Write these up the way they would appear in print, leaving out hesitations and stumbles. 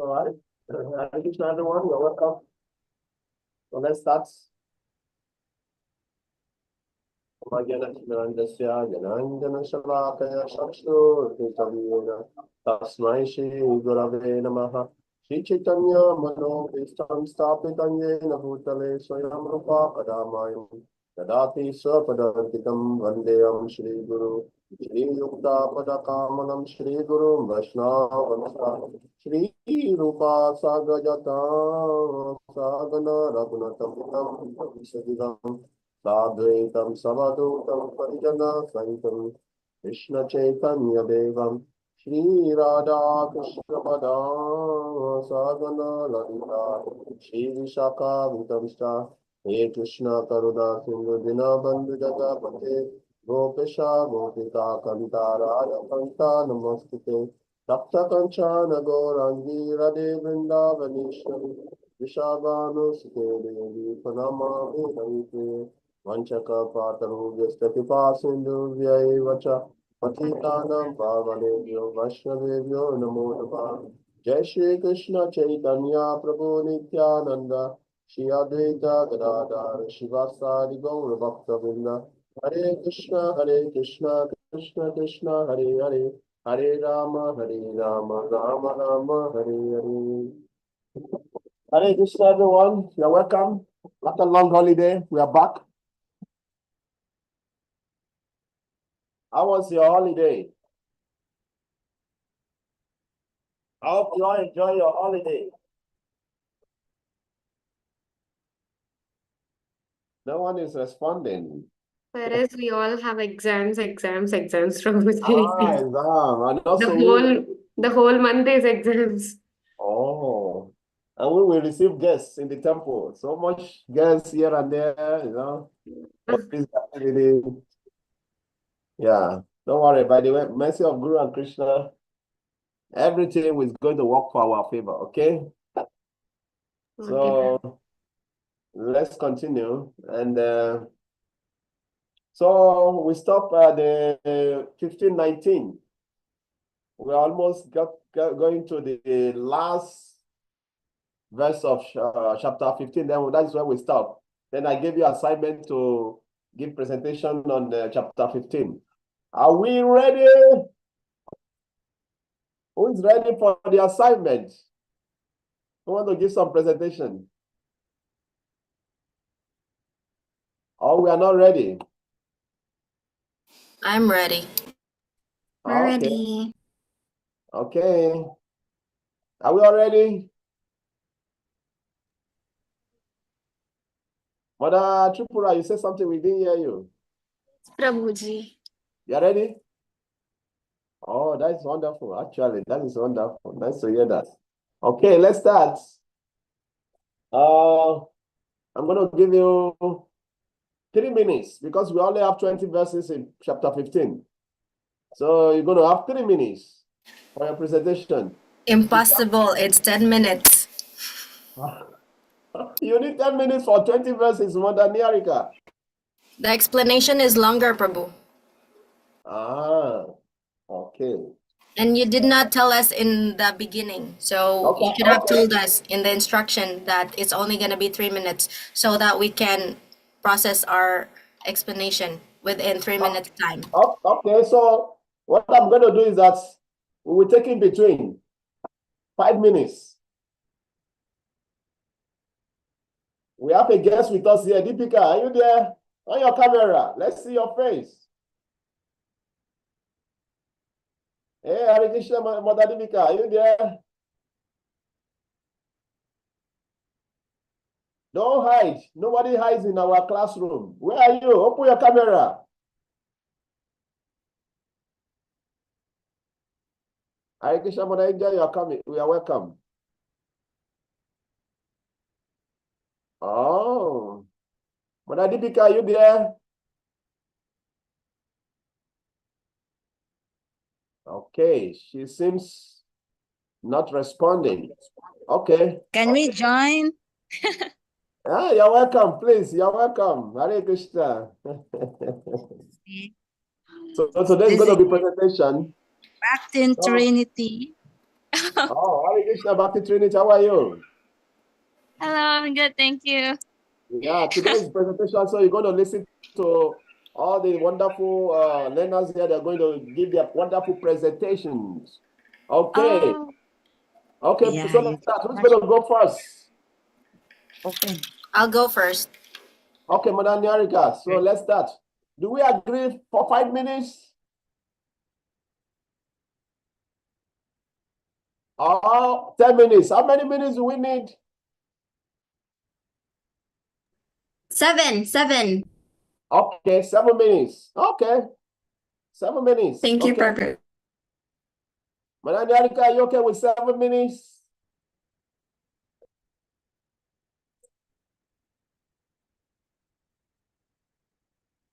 All right. Hare Krishna, everyone. You're welcome. So let's start. Tasmai Shri Gurave Namaha. Shri Chaitanya Manobishtam Stapitam Yena Bhutale Swayam Rupa Padamayam Tadati Swapadantitam Vandeyam Shri Guru Shri Yukta Padakamanam Shri Guru Vaishnava Shri Rupa Sagajata Sagana Raghunatam Sadidam Sadhaitam Savadutam Parijana Sahitam Krishna Chaitanya Devam Shri Radha Krishna Pada Sagana Lalita Shri Vishaka Vitamsta He Krishna Karuna Sindhu Dina Bandhu Jagapate Gopesha Gopika Kantara Kanta Namastite Tapta Kanchana Gorangi Radhe Vrindavanishwari Vishabhanu Sute Devi Panama Vedante Vanchaka Pataru Vyastatipa Sindhu Vyaivacha Patitanam Pavanebhyo Vaishnavebhyo Namo Namaha Jai Shri Krishna Chaitanya Prabhu Nityananda Shri Advaita Gadadhar Shivasadi Gaura Bhakta Vrinda Hare Krishna Krishna Krishna Hare Hare Hare Rama Rama Rama Hare Hare. Hare Krishna, everyone. You're welcome. After a long holiday, we are back. How was your holiday? I hope you all enjoy your holiday. No one is responding. Whereas we all have exams from exam. And also the whole month is exams. Oh, and we will receive guests in the temple. So much guests here and there, you know. Yeah, don't worry. By the way, mercy of Guru and Krishna, everything is going to work for our favor, okay? So let's continue. And so we stop at the 1519. We're almost going to the last verse of chapter 15. Then that's where we stop. Then I gave you assignment to give presentation on chapter 15. Are we ready? Who is ready for the assignment? Who want to give some presentation? Or we are not ready? I'm ready. We're ready. Okay. Are we all ready? Mother Tripura, you said something, we didn't hear you. Prabhuji. You are ready? Oh, that's wonderful. Actually, that is wonderful. Nice to hear that. Okay, let's start. I'm going to give you 3 minutes because we only have 20 verses in chapter 15. So you're going to have 3 minutes for your presentation. Impossible. It's 10 minutes. You need 10 minutes for 20 verses, Mother Niharika. The explanation is longer, Prabhu. Ah, okay. And you did not tell us in the beginning. So you should have told us in the instruction that it's only going to be 3 minutes so that we can process our explanation within 3 minutes time. Okay, so what I'm going to do is that we will take in between 5 minutes. We have a guest with us here. Deepika, are you there? On your camera. Let's see your face. Hey, Hare Krishna, Mother Deepika, are you there? Don't hide. Nobody hides in our classroom. Where are you? Open your camera. Hare Krishna, Mother India, you are coming. We are welcome. Oh. Mother Deepika, are you there? Okay, she seems not responding. Okay. Can we join? You're welcome, please. You're welcome. Hare Krishna. So today's going to be presentation. Bhakti in Trinity. Oh, Hare Krishna, Bhakti Trinity, how are you? Hello, I'm good, thank you. Yeah, today's presentation, so you're going to listen to all the wonderful learners here. They're going to give their wonderful presentations. Okay, Oh, okay, Yeah, so you let's start. Who's going to go first? open. I'll go first. Okay, Madam Nyarika, so let's start. Do we agree for 5 minutes? Or 10 minutes? How many minutes do we need? 7. Okay, 7 minutes. Okay, 7 minutes. Thank you, Okay. Prabhu. Madam Nyarika, are you okay with 7 minutes?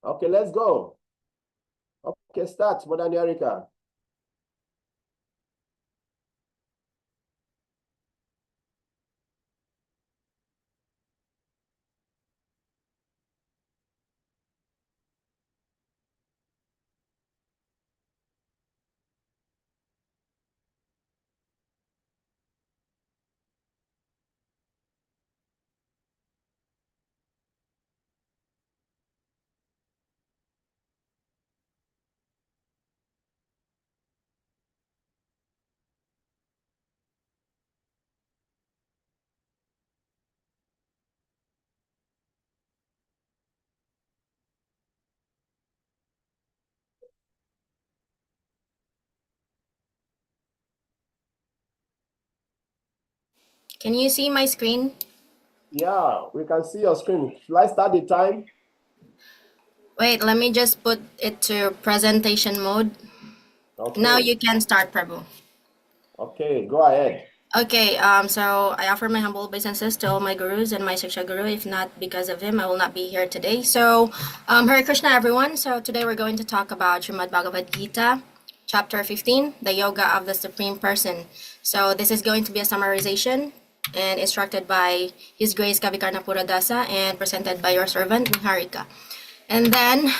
Okay, let's go. Okay, start, Madam Nyarika. Can you see my screen? Yeah, we can see your screen. Should I start the time? Wait, let me just put it to presentation mode. Okay. Now you can start, Prabhu. Okay, go ahead. Okay, so I offer my humble obeisances to all my gurus and my Shiksha Guru. If not because of him, I will not be here today. So, Hare Krishna, everyone. So today we're going to talk about Srimad Bhagavad Gita, chapter 15, the Yoga of the Supreme Person. So this is going to be a summarization and instructed by His Grace Kavikarna Puradasa and presented by your servant, Niharika. And then,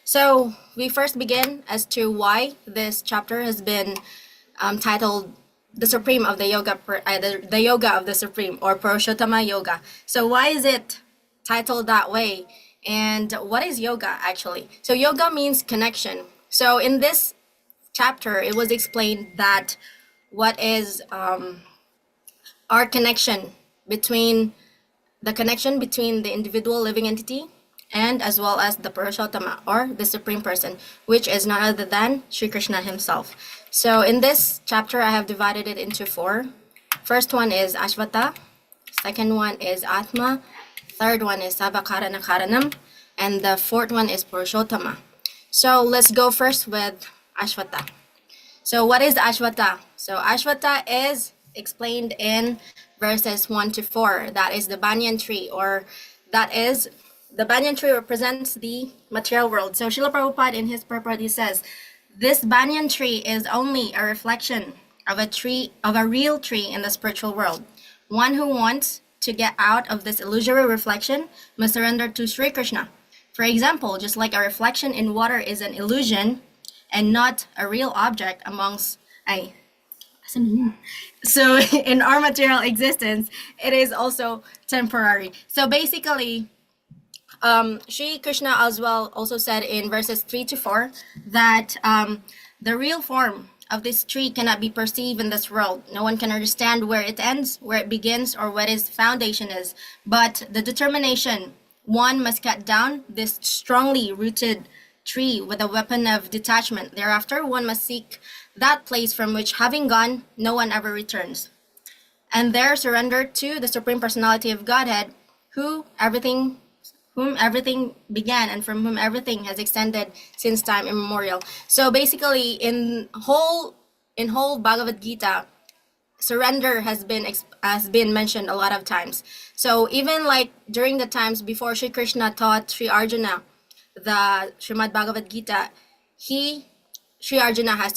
so we first begin as to why this chapter has been titled the Supreme of the Yoga, the Yoga of the Supreme, or Purushottama Yoga. So why is it titled that way? And what is yoga actually? So yoga means connection. So in this chapter, it was explained that what is our connection between the individual living entity and as well as the Purushottama or the Supreme Person, which is none other than Sri Krishna himself. So in this chapter, I have divided it into 4. First one is Ashvata, second one is Atma, third one is Sabhakarana Karanam, and the fourth one is Purushottama. So let's go first with Ashvata. So what is Ashvata? So Ashvata is explained in verses 1 to 4. That is the banyan tree, or that is the banyan tree represents the material world. So Srila Prabhupada in his purport, he says, this banyan tree is only a reflection of a real tree in the spiritual world. One who wants to get out of this illusory reflection must surrender to Sri Krishna. For example, just like a reflection in water is an illusion and not a real object amongst so in our material existence, it is also temporary. So basically, Sri Krishna as well also said in verses 3 to 4 that the real form of this tree cannot be perceived in this world. No one can understand where it ends, where it begins, or what its foundation is. But the determination, one must cut down this strongly rooted tree with a weapon of detachment. Thereafter, one must seek that place from which, having gone, no one ever returns. And there surrender to the Supreme Personality of Godhead, whom everything began and from whom everything has extended since time immemorial. So basically, in whole Bhagavad Gita, surrender has been mentioned a lot of times. So even like during the times before Sri Krishna taught Sri Arjuna the Srimad Bhagavad Gita, Sri Arjuna has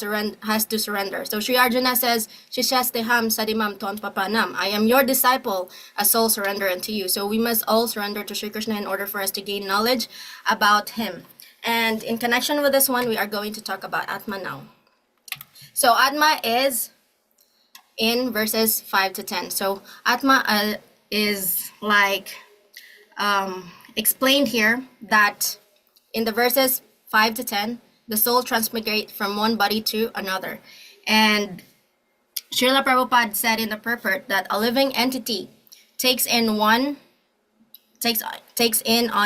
to surrender. So Sri Arjuna says, Shishasteham sadimam ton papanam. I am your disciple, a soul surrender unto you. So we must all surrender to Sri Krishna in order for us to gain knowledge about him. And in connection with this one, we are going to talk about Atma now. So Atma is in verses 5 to 10. So Atma is like explained here that in the verses 5 to 10, the soul transmigrate from one body to another. And Srila Prabhupada said in the purport that a living entity takes in on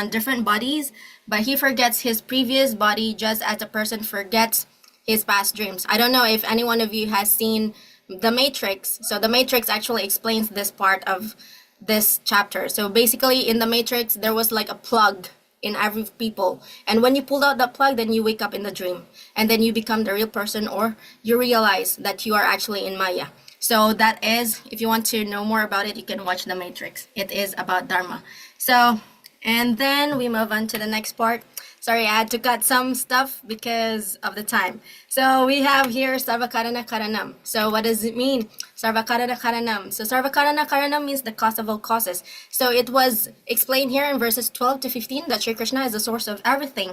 different bodies, but he forgets his previous body just as a person forgets his past dreams. I don't know if any one of you has seen The Matrix. So The Matrix actually explains this part of this chapter. So basically in The Matrix, there was like a plug in every people. And when you pull out that plug, then you wake up in the dream. And then you become the real person, or you realize that you are actually in Maya. So that is, if you want to know more about it, you can watch The Matrix. It is about Dharma. So, and then we move on to the next part. Sorry, I had to cut some stuff because of the time. So we have here Sarvakarana Karanam. So what does it mean? Sarvakarana Karanam. So Sarvakarana Karanam means the cause of all causes. So it was explained here in verses 12 to 15 that Sri Krishna is the source of everything.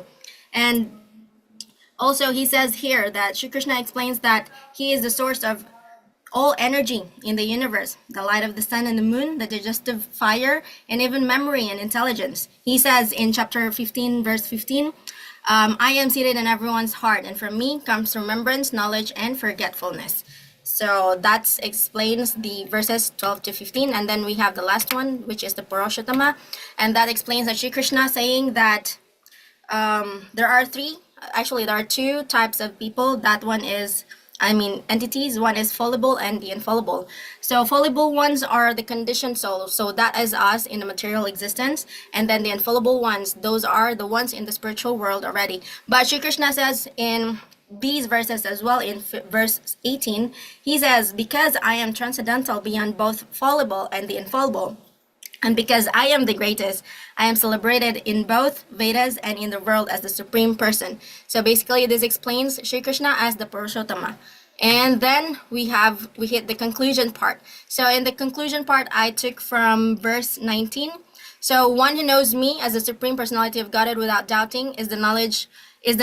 And also he says here that Sri Krishna explains that he is the source of all energy in the universe, the light of the sun and the moon, the digestive fire, and even memory and intelligence. He says in chapter 15, verse 15, I am seated in everyone's heart, and from me comes remembrance, knowledge, and forgetfulness. So that explains the verses 12 to 15. And then we have the last one, which is the Purushottama. And that explains that Sri Krishna saying that there are two types of people. That one is, entities. One is fallible and the infallible. So fallible ones are the conditioned souls. So that is us in the material existence. And then the infallible ones, those are the ones in the spiritual world already. But Sri Krishna says in these verses as well, in verse 18, he says, because I am transcendental beyond both fallible and the infallible, and because I am the greatest, I am celebrated in both Vedas and in the world as the supreme person. So basically this explains Sri Krishna as the Purushottama. And then we hit the conclusion part. So in the conclusion part, I took from verse 19. So one who knows me as the supreme personality of Godhead without doubting is the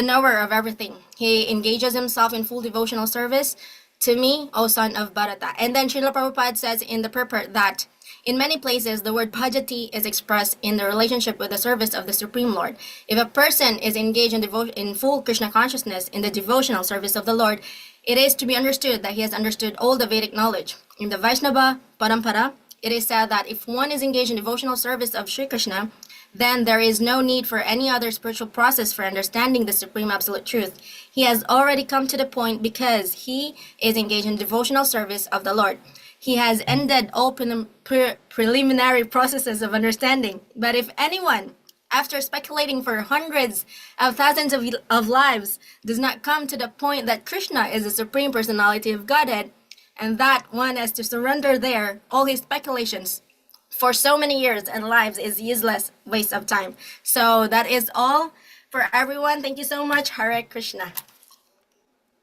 knower of everything. He engages himself in full devotional service to me, O son of Bharata. And then Srila Prabhupada says in the purport that in many places, the word bhajati is expressed in the relationship with the service of the Supreme Lord. If a person is engaged in full Krishna consciousness in the devotional service of the Lord, it is to be understood that he has understood all the Vedic knowledge. In the Vaishnava Parampara, it is said that if one is engaged in devotional service of Sri Krishna, then there is no need for any other spiritual process for understanding the Supreme Absolute Truth. He has already come to the point because he is engaged in devotional service of the Lord. He has ended all preliminary processes of understanding. But if anyone, after speculating for hundreds of thousands of lives, does not come to the point that Krishna is the Supreme Personality of Godhead, and that one has to surrender there, all his speculations for so many years and lives is useless waste of time. So that is all for everyone. Thank you so much. Hare Krishna.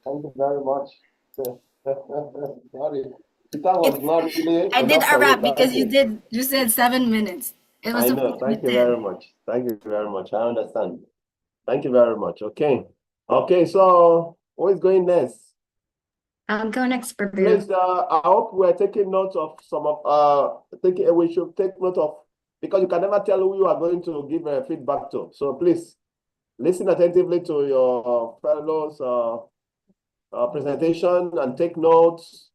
Thank you very much. Sorry. That was not really I did enough a for wrap you, because okay. you said 7 minutes. It was I know. supposed to be Thank you 10. very much. Thank you very much. I understand. Thank you very much. Okay. Okay, so who is going next? I'll go next, Prabhu. Please, I hope we're taking note of some of we should take note of, because you can never tell who you are going to give feedback to. So please listen attentively to your fellows presentation and take notes,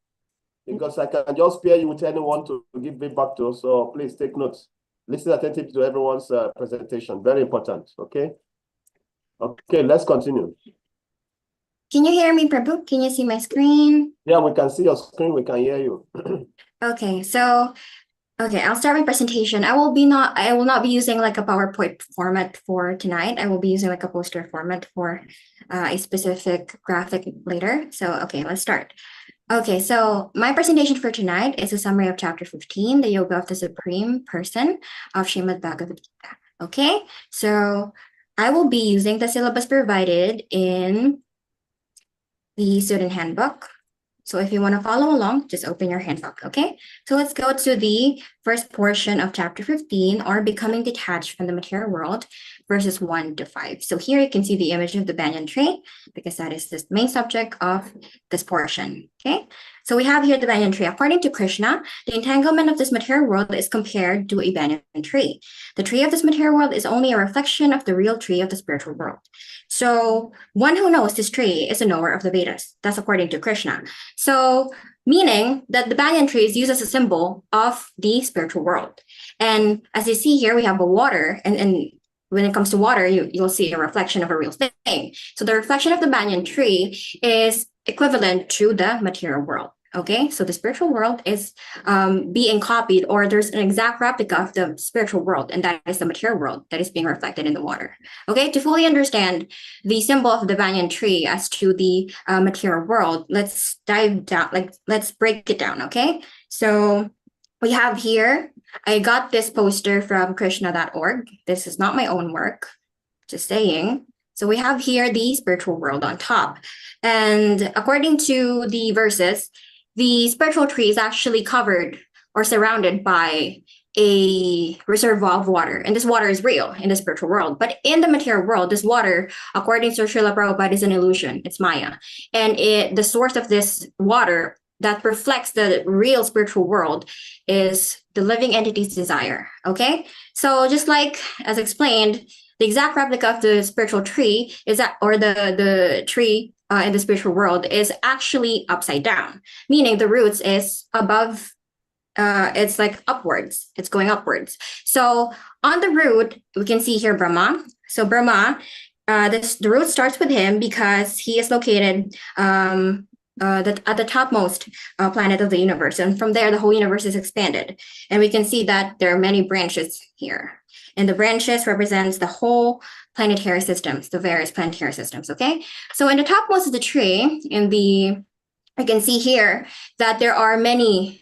because I can just pair you with anyone to give feedback to. So please take notes. Listen attentively to everyone's presentation. Very important. Okay. Okay, let's continue. Can you hear me, Prabhu? Can you see my screen? Yeah, we can see your screen. We can hear you. Okay, I'll start my presentation. I will not be using like a PowerPoint format for tonight. I will be using like a poster format for a specific graphic later. So, okay, let's start. Okay, so my presentation for tonight is a summary of chapter 15, the Yoga of the Supreme Person of Srimad Bhagavad Gita. Okay, so I will be using the syllabus provided in the student handbook. So if you want to follow along, just open your handbook, okay? So let's go to the first portion of chapter 15, or becoming detached from the material world, verses 1 to 5. So here you can see the image of the banyan tree, because that is the main subject of this portion. Okay, so we have here the banyan tree. According to Krishna, the entanglement of this material world is compared to a banyan tree. The tree of this material world is only a reflection of the real tree of the spiritual world. So one who knows this tree is a knower of the Vedas. That's according to Krishna. So meaning that the banyan tree is used as a symbol of the spiritual world. And as you see here, we have a water, and when it comes to water, you'll see a reflection of a real thing. So the reflection of the banyan tree is equivalent to the material world. Okay, so the spiritual world is being copied, or there's an exact replica of the spiritual world, and that is the material world that is being reflected in the water. Okay, to fully understand the symbol of the banyan tree as to the material world, let's dive down, let's break it down. Okay, so we have here, I got this poster from Krishna.org. This is not my own work, just saying. So we have here the spiritual world on top. And according to the verses, the spiritual tree is actually covered or surrounded by a reservoir of water. And this water is real in the spiritual world. But in the material world, this water, according to Srila Prabhupada, is an illusion. It's Maya. And the source of this water that reflects the real spiritual world is the living entity's desire. Okay? So just like as explained, the exact replica of the spiritual tree is that, or the tree in the spiritual world is actually upside down, meaning the roots is above, it's like upwards, it's going upwards. So on the root, we can see here Brahma. So Brahma, the root starts with him because he is located at the topmost planet of the universe. And from there, the whole universe is expanded. And we can see that there are many branches here. And the branches represents the whole planetary systems, the various planetary systems, okay? So in the topmost of the tree, I can see here that there are many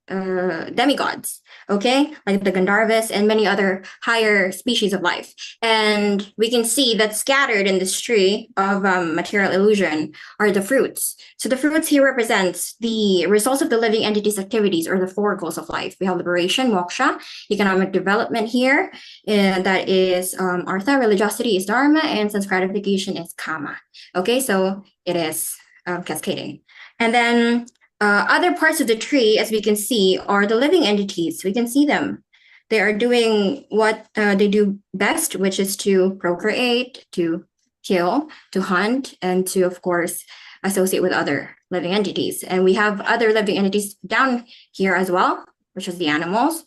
demigods, okay? Like the Gandharvas and many other higher species of life. And we can see that scattered in this tree of material illusion are the fruits. So the fruits here represents the results of the living entity's activities, or the four goals of life. We have liberation, moksha, economic development here, and that is artha, religiosity is dharma, and sense gratification is kama. Okay, so it is cascading. And then other parts of the tree, as we can see, are the living entities. We can see them. They are doing what they do best, which is to procreate, to kill, to hunt, and to, of course, associate with other living entities. And we have other living entities down here as well, which are the animals.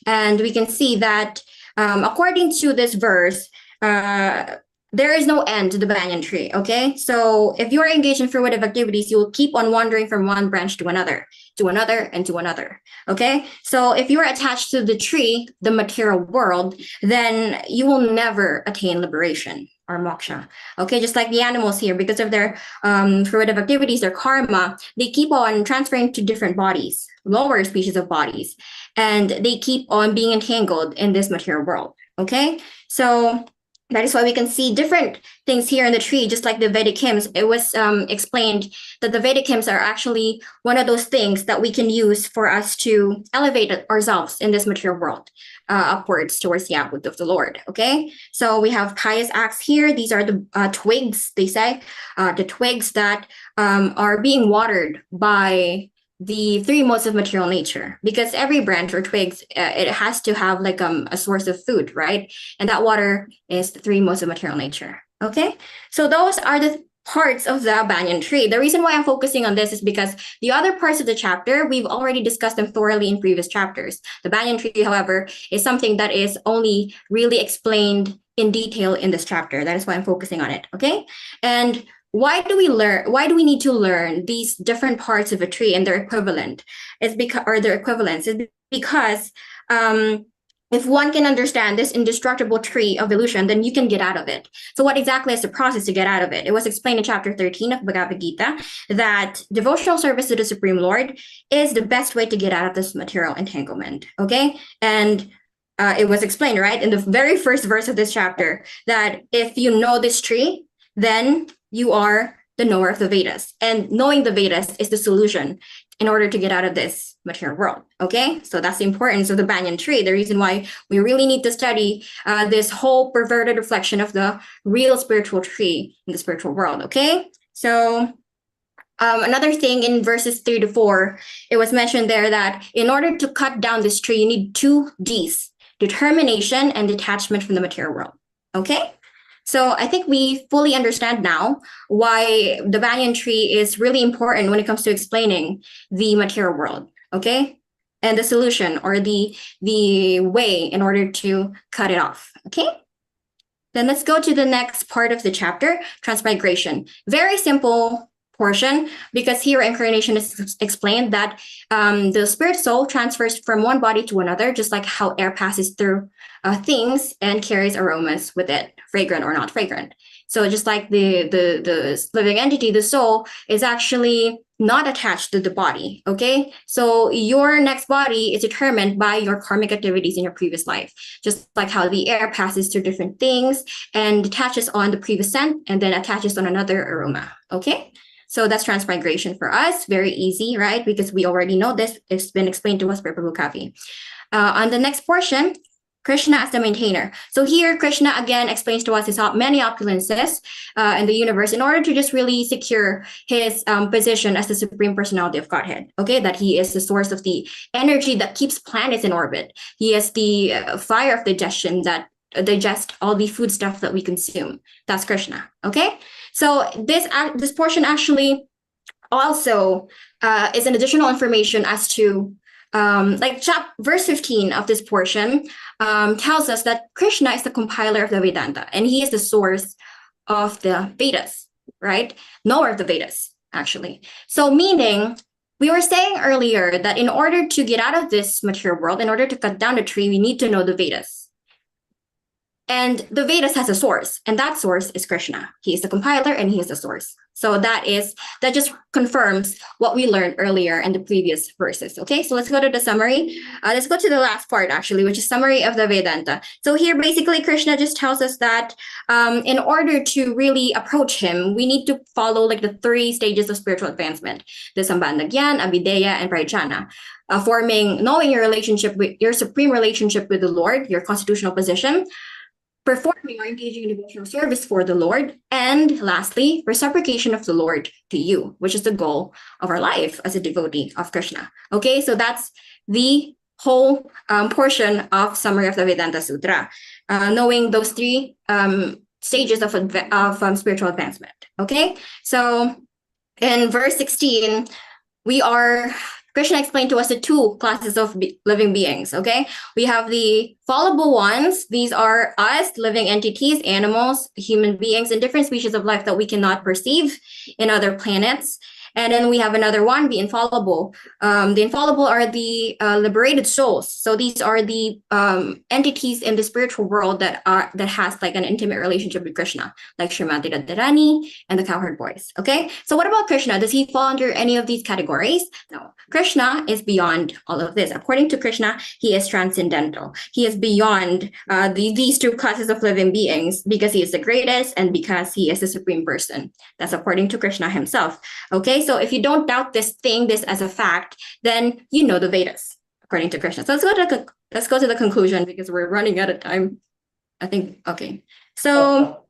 And we can see that according to this verse, there is no end to the banyan tree, okay? So if you are engaged in fruitive activities, you will keep on wandering from one branch to another, and to another, okay? So if you are attached to the tree, the material world, then you will never attain liberation or moksha, okay? Just like the animals here, because of their fruitive activities, their karma, they keep on transferring to different bodies, lower species of bodies, and they keep on being entangled in this material world, okay? So that is why we can see different things here in the tree, just like the Vedic hymns. It was explained that the Vedic hymns are actually one of those things that we can use for us to elevate ourselves in this material world upwards towards the output of the Lord, okay? So we have pious acts here. These are the twigs, they say, the twigs that are being watered by the three modes of material nature, because every branch or twigs, it has to have like a source of food, right? And that water is the three modes of material nature, okay? So those are the parts of the banyan tree. The reason why I'm focusing on this is because the other parts of the chapter, we've already discussed them thoroughly in previous chapters. The banyan tree, however, is something that is only really explained in detail in this chapter. That is why I'm focusing on it, okay? And why do we need to learn these different parts of a tree and their equivalent? Is because if one can understand this indestructible tree of illusion, then you can get out of it. So what exactly is the process to get out of it? It was explained in chapter 13 of Bhagavad Gita that devotional service to the Supreme Lord is the best way to get out of this material entanglement, okay? And it was explained, right, in the very first verse of this chapter, that if you know this tree, then you are the knower of the Vedas. And knowing the Vedas is the solution in order to get out of this material world, okay? So that's the importance of the banyan tree, the reason why we really need to study this whole perverted reflection of the real spiritual tree in the spiritual world, okay? So Another thing in verses 3 to 4, it was mentioned there that in order to cut down this tree, you need 2 Ds: determination and detachment from the material world. Okay? So I think we fully understand now why the banyan tree is really important when it comes to explaining the material world. Okay? And the solution or the way in order to cut it off. Okay? Then let's go to the next part of the chapter, transmigration. Very simple portion, because here incarnation is explained that the spirit soul transfers from one body to another, just like how air passes through things and carries aromas with it, fragrant or not fragrant. So just like the living entity, the soul is actually not attached to the body. Okay, so your next body is determined by your karmic activities in your previous life, just like how the air passes through different things and attaches on the previous scent and then attaches on another aroma. Okay, so that's transmigration for us. Very easy, right? Because we already know this. It's been explained to us by Prabhu Kavi. On the next portion, Krishna as the maintainer. So here, Krishna again explains to us his many opulences in the universe in order to just really secure his position as the Supreme Personality of Godhead. Okay, that he is the source of the energy that keeps planets in orbit. He is the fire of digestion that digest all the food stuff that we consume. That's Krishna. Okay, so this portion actually also is an additional information as to verse 15 of this portion tells us that Krishna is the compiler of the Vedanta and he is the source of the Vedas, right? Knower of the Vedas, actually. So meaning, we were saying earlier that in order to get out of this material world, in order to cut down the tree, we need to know the Vedas. And the Vedas has a source, and that source is Krishna. He is the compiler and he is the source. So that just confirms what we learned earlier in the previous verses. Okay, so let's go to the summary. Let's go to the last part actually, which is summary of the Vedanta. So here basically Krishna just tells us that in order to really approach him, we need to follow like the 3 stages of spiritual advancement: the Sambandha Gyan, Abhideya, and Pradhyana. Knowing your relationship with your supreme relationship with the Lord, your constitutional position, performing or engaging in devotional service for the Lord, and lastly, reciprocation of the Lord to you, which is the goal of our life as a devotee of Krishna. Okay, so that's the whole portion of summary of the Vedanta Sutra, knowing those 3 stages of spiritual advancement. Okay, so in verse 16, Krishna explained to us the 2 classes of living beings, okay? We have the fallible ones. These are us, living entities, animals, human beings, and different species of life that we cannot perceive in other planets. And then we have another one, the infallible. The infallible are the liberated souls. So these are the entities in the spiritual world that has like an intimate relationship with Krishna, like Srimati Radharani and the cowherd boys. Okay, so what about Krishna? Does he fall under any of these categories? No, Krishna is beyond all of this. According to Krishna, he is transcendental. He is beyond these 2 classes of living beings because he is the greatest and because he is the supreme person. That's according to Krishna himself. Okay, so if you don't doubt this as a fact, then you know the Vedas, according to Krishna. So let's go to the conclusion because we're running out of time, I think. Okay, so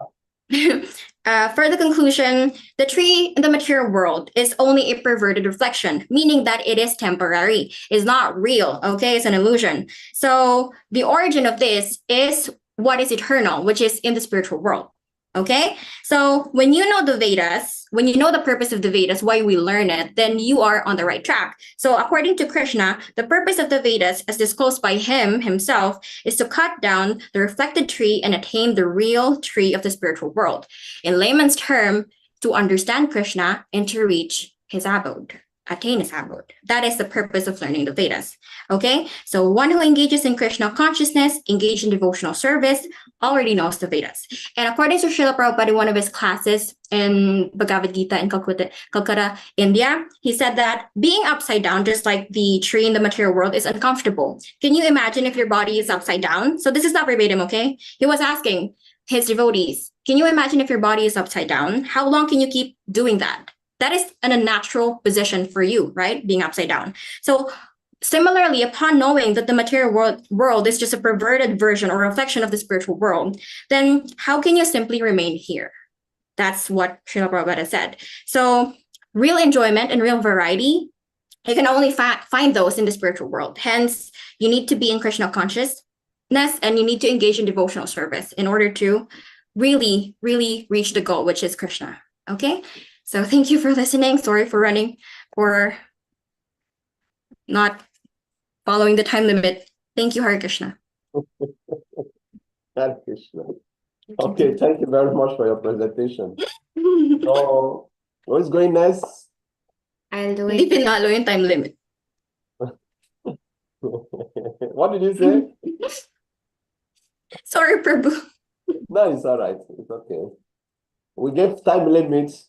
for the conclusion, the tree in the material world is only a perverted reflection, meaning that it is temporary, is not real. Okay, it's an illusion. So the origin of this is what is eternal, which is in the spiritual world. Okay, so when you know the Vedas, when you know the purpose of the Vedas, why we learn it, then you are on the right track. So according to Krishna, the purpose of the Vedas, as disclosed by him himself, is to cut down the reflected tree and attain the real tree of the spiritual world. In layman's term, to understand Krishna and to reach his abode. Attain his abode. That is the purpose of learning the Vedas. Okay, so one who engages in Krishna consciousness, engaged in devotional service, already knows the Vedas. And according to Srila Prabhupada in one of his classes in Bhagavad Gita in Calcutta, India, he said that being upside down, just like the tree in the material world, is uncomfortable. Can you imagine if your body is upside down? So this is not verbatim, okay? He was asking his devotees, can you imagine if your body is upside down? How long can you keep doing that? That is an unnatural position for you, right? Being upside down. So similarly, upon knowing that the material world is just a perverted version or reflection of the spiritual world, then how can you simply remain here? That's what Srila Prabhupada said. So real enjoyment and real variety, you can only find those in the spiritual world. Hence, you need to be in Krishna consciousness and you need to engage in devotional service in order to really, really reach the goal, which is Krishna. Okay? So thank you for listening. Sorry for not following the time limit. Thank you, Hare Krishna. Hare Krishna. Okay, thank you very much for your presentation. So, who's going next? I'll do Hindi it. pinalo yung time limit. What did you say? Sorry, Prabhu. No, it's all right. It's okay. We gave time limits.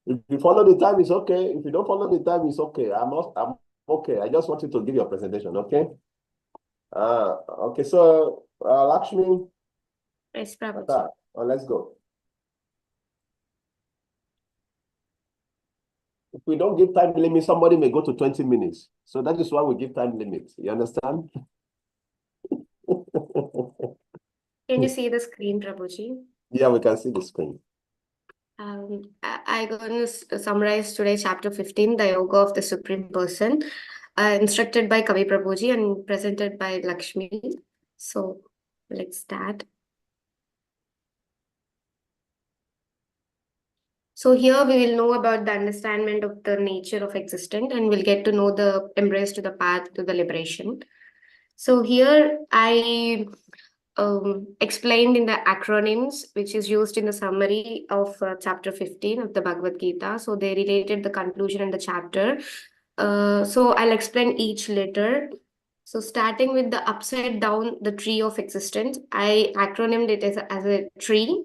If you follow the time, it's okay. If you don't follow the time, it's okay. I'm okay. I just want you to give your presentation, okay? Okay, so Lakshmi, Yes, Prabhu. let's go. If we don't give time limit, somebody may go to 20 minutes. So that is why we give time limits. You understand? Can you see the screen, Prabhuji? Yeah, we can see the screen. I'm going to summarize today chapter 15, the Yoga of the Supreme Person, instructed by Kavi Prabhuji and presented by Lakshmi. So let's start. So here we will know about the understanding of the nature of existence and we'll get to know the embrace to the path to the liberation. So here I explained in the acronyms, which is used in the summary of chapter 15 of the Bhagavad Gita. So they related the conclusion and the chapter. So I'll explain each letter. So starting with the upside down, the tree of existence, I acronymed it as a tree.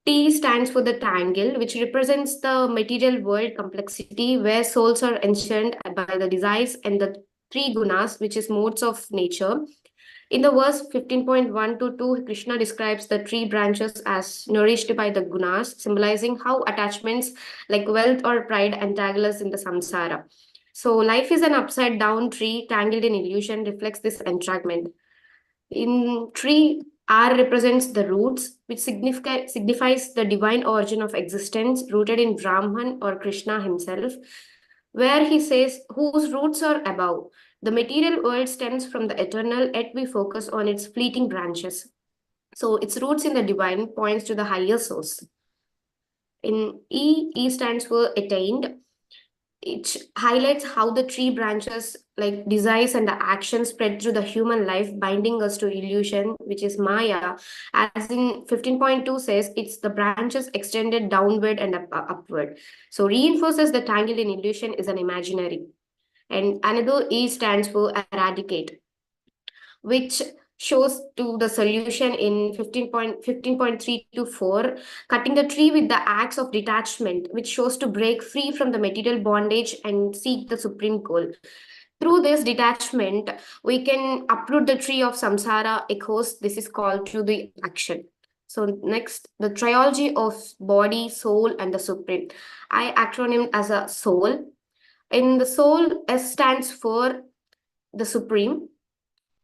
T stands for the triangle, which represents the material world complexity where souls are enchained by the desires and the three gunas, which is modes of nature. In the verse 15.1 to 2, Krishna describes the tree branches as nourished by the gunas, symbolizing how attachments like wealth or pride entangle us in the samsara. So life is an upside down tree tangled in illusion, reflects this entrapment. In tree, R represents the roots, which signifies the divine origin of existence rooted in Brahman or Krishna himself, where he says, whose roots are above. The material world stems from the eternal, yet we focus on its fleeting branches. So its roots in the divine points to the higher source. In E stands for attained. It highlights how the tree branches like desires and the actions spread through the human life, binding us to illusion, which is Maya. As in 15.2 says, it's the branches extended downward and upward. So reinforces the tangled in illusion is an imaginary. And another E stands for eradicate, which shows to the solution in 15.3 to 4, cutting the tree with the axe of detachment, which shows to break free from the material bondage and seek the supreme goal. Through this detachment, we can uproot the tree of samsara echoes. This is called to the action. So next, the triology of body, soul, and the supreme. I acronym as a soul. In the soul, S stands for the supreme,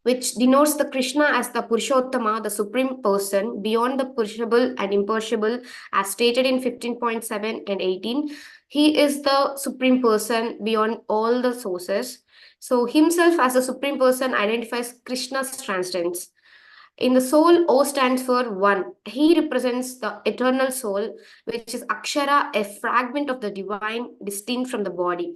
which denotes the Krishna as the Purushottama, the supreme person, beyond the perishable and imperishable, as stated in 15.7 and 18. He is the supreme person beyond all the sources. So himself as the supreme person identifies Krishna's transcendence. In the soul, O stands for one. He represents the eternal soul, which is Akshara, a fragment of the divine distinct from the body.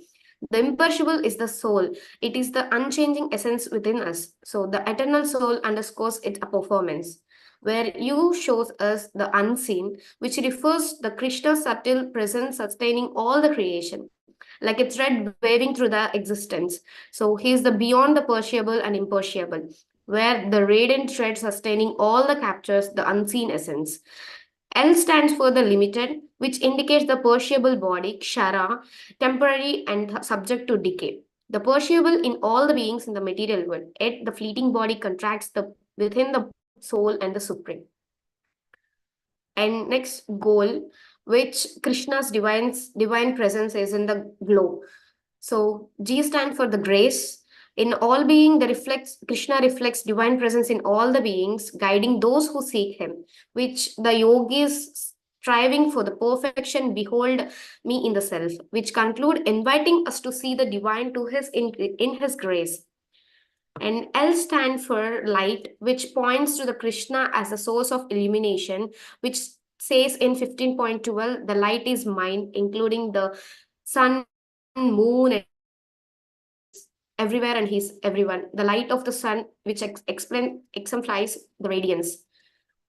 The imperishable is the soul. It is the unchanging essence within us. So the eternal soul underscores its performance, where U shows us the unseen, which refers the Krishna subtle presence sustaining all the creation, like a thread waving through the existence. So he is the beyond the perishable and imperishable, where the radiant thread sustaining all the captures the unseen essence. L stands for the limited, which indicates the perishable body, kshara, temporary and subject to decay. The perishable in all the beings in the material world, yet the fleeting body contracts within the soul and the supreme. And next, goal, which Krishna's divine presence is in the glow. So G stands for the grace. In all being, Krishna reflects divine presence in all the beings, guiding those who seek him, which the yogis striving for the perfection, behold me in the self, which conclude inviting us to see the divine to his in his grace. And L stand for light, which points to the Krishna as a source of illumination, which says in 15.12, the light is mine, including the sun, moon, everywhere, and he's everyone. The light of the sun, which exemplifies the radiance.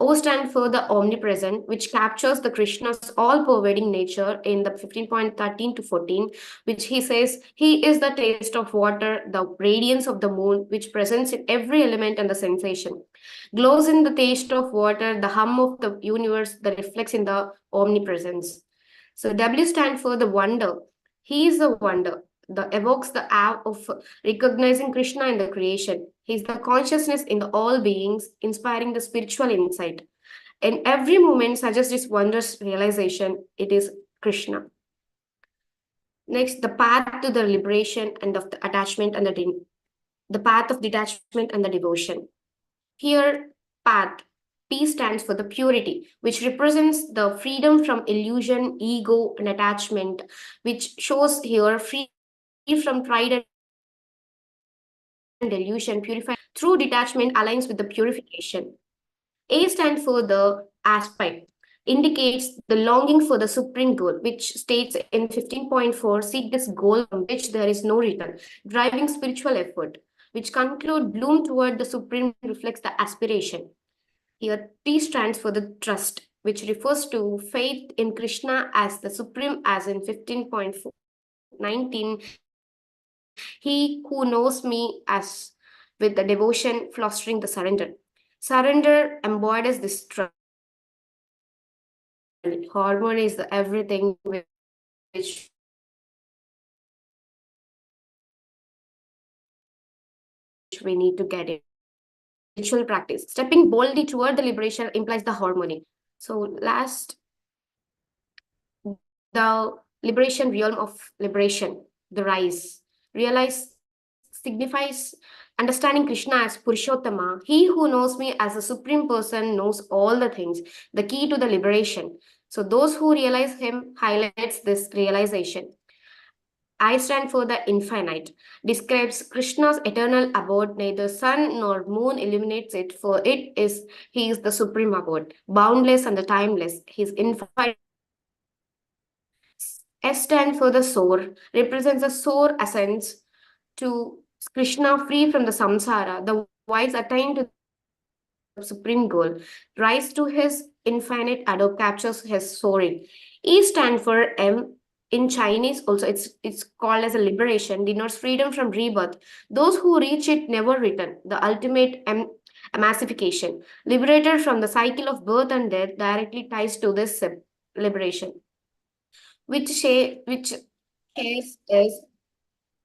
O stand for the omnipresent, which captures the Krishna's all-pervading nature in the 15.13 to 14, which he says, he is the taste of water, the radiance of the moon, which presents in every element and the sensation. Glows in the taste of water, the hum of the universe that reflects in the omnipresence. So W stand for the wonder. He is the wonder that evokes the awe of recognizing Krishna in the creation. He is the consciousness in the all beings, inspiring the spiritual insight. In every moment suggests this wondrous realization, it is Krishna. Next, the path to the liberation and of the attachment and the path of detachment and the devotion. Here, path, P stands for the purity, which represents the freedom from illusion, ego, and attachment, which shows here free from pride and delusion, purified through detachment aligns with the purification. A stands for the aspect, indicates the longing for the supreme good, which states in 15.4, seek this goal from which there is no return, driving spiritual effort, which conclude bloom toward the supreme reflects the aspiration. Here, T stands for the trust, which refers to faith in Krishna as the supreme, as in 15.19, he who knows me as with the devotion fostering the surrender. Surrender embodies this trust. Harmony is the everything which we need to get in. Ritual practice. Stepping boldly toward the liberation implies the harmony. So last, the liberation realm of liberation, the rise. Realize signifies understanding Krishna as Purushottama. He who knows me as a supreme person knows all the things, the key to the liberation. So those who realize him highlights this realization. I stand for the infinite, describes Krishna's eternal abode, neither sun nor moon illuminates it, for he is the supreme abode, boundless and the timeless. His infinite. S stand for the soar, represents the soar ascents to Krishna free from the samsara. The wise attain to the supreme goal, rise to his infinite adore, captures his soaring. E stand for M. In Chinese, also it's called as a liberation, denotes freedom from rebirth. Those who reach it never return. The ultimate emancipation, liberated from the cycle of birth and death, directly ties to this liberation. Which case is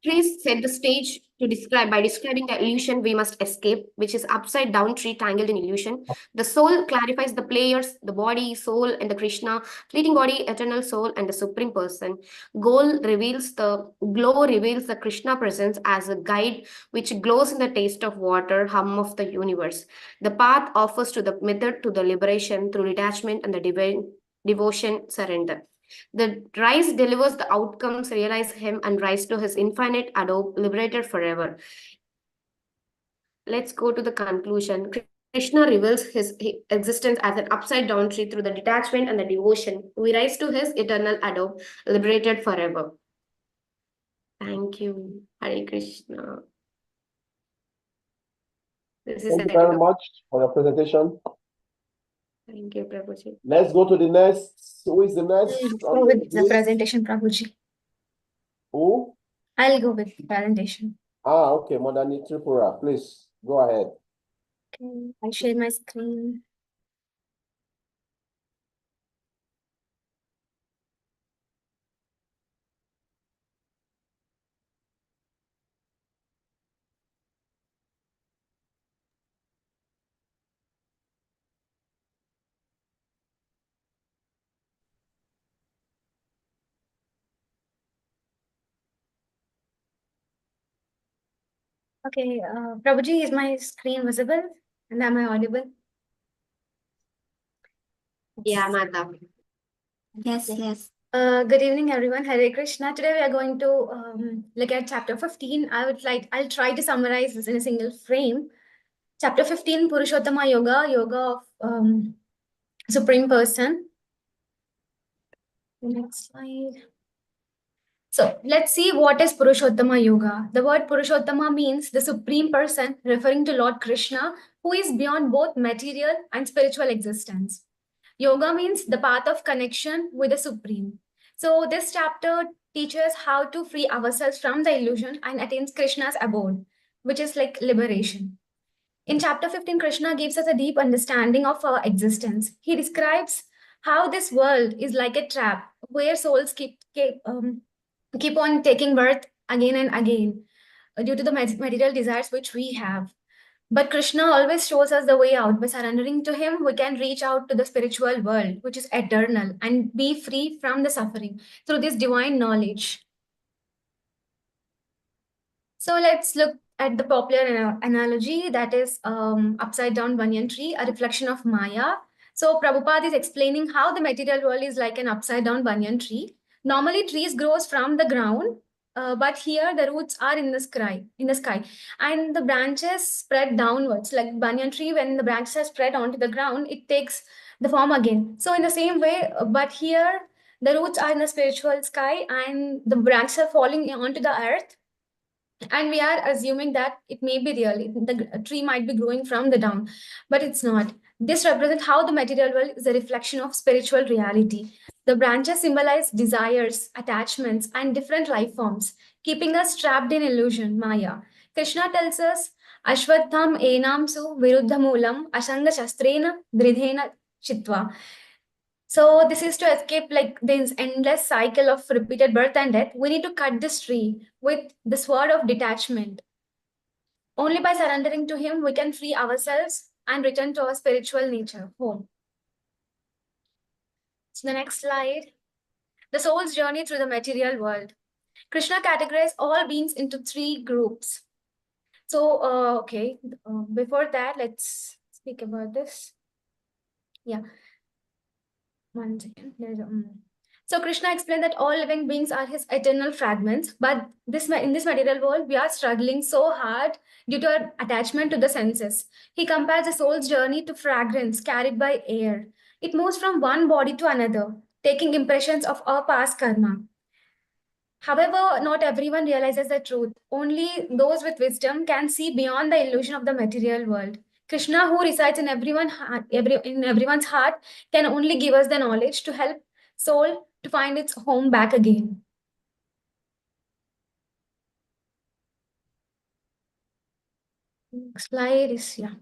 Trees set the stage to describe by describing the illusion we must escape, which is upside down tree tangled in illusion. The soul clarifies the players, the body, soul, and the Krishna, fleeting body, eternal soul, and the supreme person. Glow reveals the Krishna presence as a guide which glows in the taste of water, hum of the universe. The path offers to the method to the liberation through detachment and the divine devotion, surrender. The rise delivers the outcomes, realize him, and rise to his infinite adore, liberated forever. Let's go to the conclusion. Krishna reveals his existence as an upside down tree through the detachment and the devotion. We rise to his eternal adore, liberated forever. Thank you. Hare Krishna. This is Thank you very much for your presentation. Thank you, Prabhuji. Let's go to the next. Who is the next? Go with the presentation, Prabhuji. Who? I'll go with the presentation. Okay, Madani Tripura, please go ahead. Okay, I'll share my screen. Okay, Prabhuji, is my screen visible? And am I audible? Yeah, Madam. Yes, yes. Good evening, everyone. Hare Krishna. Today we are going to look at chapter 15. I'll try to summarize this in a single frame. Chapter 15, Purushottama Yoga, Yoga of Supreme Person. Next slide. So let's see what is Purushottama Yoga. The word Purushottama means the Supreme Person, referring to Lord Krishna, who is beyond both material and spiritual existence. Yoga means the path of connection with the Supreme. So this chapter teaches how to free ourselves from the illusion and attain Krishna's abode, which is like liberation. In chapter 15, Krishna gives us a deep understanding of our existence. He describes how this world is like a trap where souls keep on taking birth again and again due to the material desires which we have. But Krishna always shows us the way out. By surrendering to him, we can reach out to the spiritual world, which is eternal, and be free from the suffering through this divine knowledge. So let's look at the popular analogy, that is upside down banyan tree, a reflection of Maya. So Prabhupada is explaining how the material world is like an upside down banyan tree. Normally trees grows from the ground, but here the roots are in the sky, and the branches spread downwards. Like banyan tree, when the branches are spread onto the ground, it takes the form again. So in the same way, but here the roots are in the spiritual sky, and the branches are falling onto the earth, and we are assuming that it may be real. The tree might be growing from the down, but it's not. This represents how the material world is a reflection of spiritual reality. The branches symbolize desires, attachments, and different life forms, keeping us trapped in illusion, Maya. Krishna tells us, Ashwatham enam su viruddhamulam asanga shastrena dridhena chitva. So this is to escape like this endless cycle of repeated birth and death. We need to cut this tree with the sword of detachment. Only by surrendering to him, we can free ourselves and return to our spiritual nature, home. So the next slide. The soul's journey through the material world. Krishna categorized all beings into 3 groups. So, before that, let's speak about this. Yeah. 1 second. So Krishna explained that all living beings are his eternal fragments, but in this material world, we are struggling so hard due to our attachment to the senses. He compares the soul's journey to fragrance carried by air. It moves from one body to another, taking impressions of our past karma. However, not everyone realizes the truth. Only those with wisdom can see beyond the illusion of the material world. Krishna, who resides in everyone's heart, can only give us the knowledge to help soul to find its home back again. Next slide is, yeah.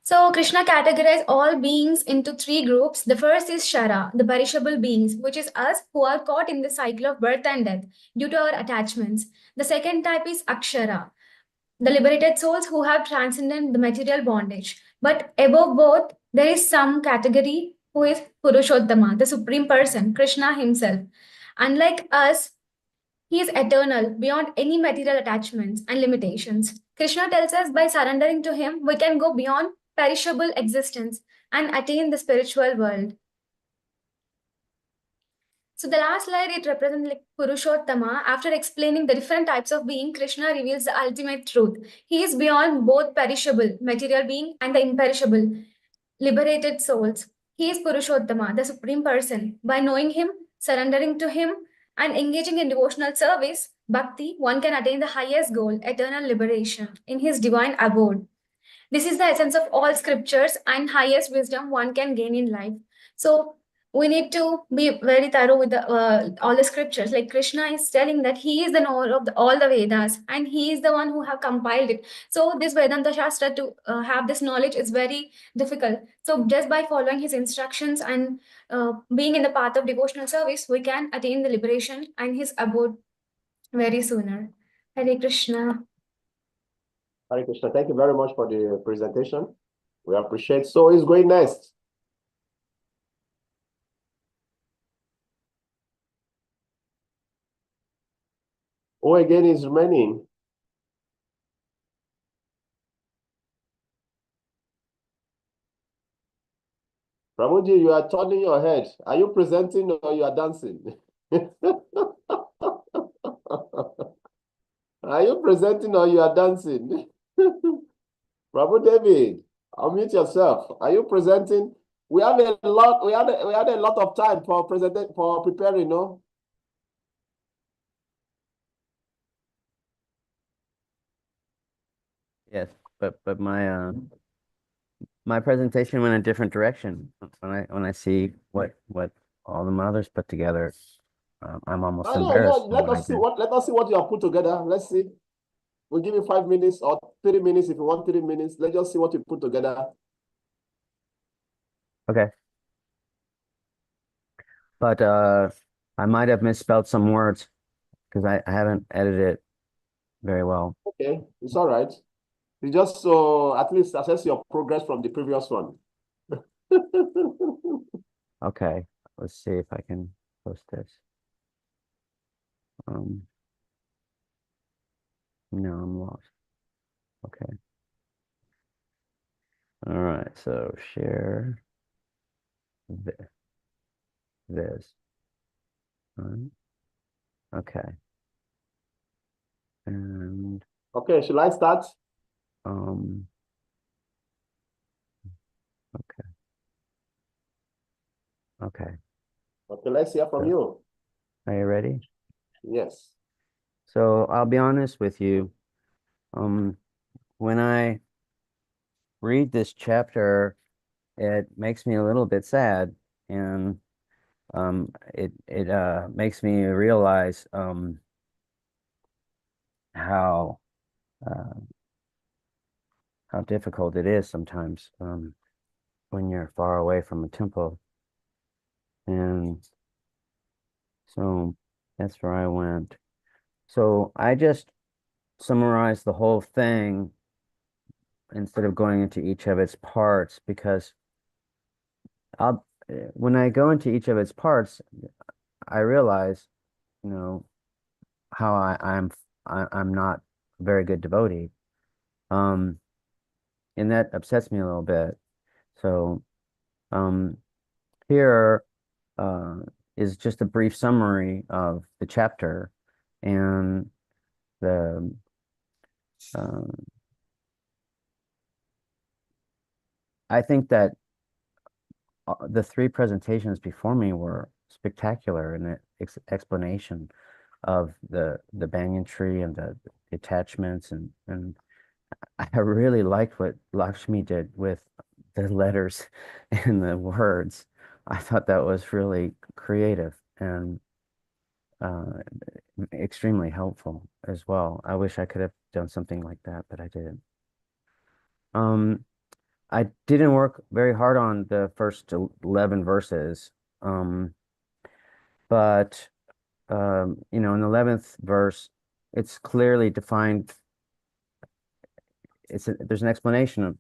So Krishna categorized all beings into 3 groups. The first is Shara, the perishable beings, which is us who are caught in the cycle of birth and death due to our attachments. The second type is Akshara, the liberated souls who have transcended the material bondage. But above both, there is some category who is Purushottama, the Supreme Person, Krishna himself. Unlike us, he is eternal, beyond any material attachments and limitations. Krishna tells us by surrendering to him, we can go beyond perishable existence and attain the spiritual world. So the last slide, it represents like Purushottama. After explaining the different types of being, Krishna reveals the ultimate truth. He is beyond both perishable, material being, and the imperishable, liberated souls. He is Purushottama, the Supreme Person. By knowing him, surrendering to him, and engaging in devotional service, bhakti, one can attain the highest goal, eternal liberation, in his divine abode. This is the essence of all scriptures and highest wisdom one can gain in life. So we need to be very thorough with all the scriptures. Like Krishna is telling that he is the knower of all the Vedas, and he is the one who have compiled it. So this Vedanta Shastra, to have this knowledge is very difficult. So just by following his instructions and being in the path of devotional service, we can attain the liberation and his abode very sooner. Hare Krishna. Hare Krishna. Thank you very much for the presentation. We appreciate. So who's going next? Who again is remaining? Prabhuji, you are turning your head. Are you presenting or you are dancing? Are you presenting or you are dancing? Prabhu David, unmute yourself. Are you presenting? We have a lot. We had a lot of time for preparing. No. Yes, but my presentation went a different direction. When I see what all the mothers put together, I'm almost No. embarrassed. Let us see what you have put together. Let's see. We'll give you 5 minutes or 3 minutes if you want 3 minutes. Let's just see what you put together. Okay. But I might have misspelled some words because I haven't edited it very well. Okay, it's all right. You just so at least assess your progress from the previous one. Okay, let's see if I can post this. No, I'm lost. Okay. All right, so share this. Okay. And Okay, should I start? okay. Okay. Okay, let's hear from you. Are you ready? Yes. So I'll be honest with you. When I read this chapter, it makes me a little bit sad, and it makes me realize how difficult it is sometimes when you're far away from a temple. And so that's where I went. So I just summarized the whole thing instead of going into each of its parts, because when I go into each of its parts, I realize, how I'm not a very good devotee. And that upsets me a little bit. So here is just a brief summary of the chapter, and the I think that the 3 presentations before me were spectacular in the explanation of the banyan tree and the attachments, and I really liked what Lakshmi did with the letters and the words. I thought that was really creative and extremely helpful as well. I wish I could have done something like that, but I didn't. I didn't work very hard on the first 11 verses, but in the 11th verse, it's clearly defined. There's an explanation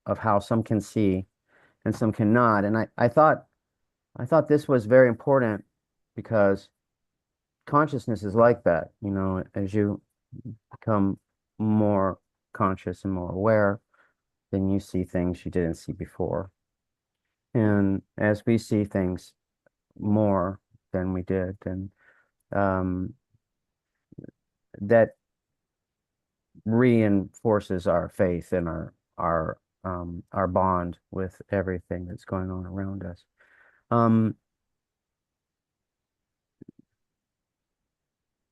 of how some can see and some cannot, and I thought this was very important, because consciousness is like that. As you become more conscious and more aware, then you see things you didn't see before. And as we see things more than we did, then that reinforces our faith and our bond with everything that's going on around us.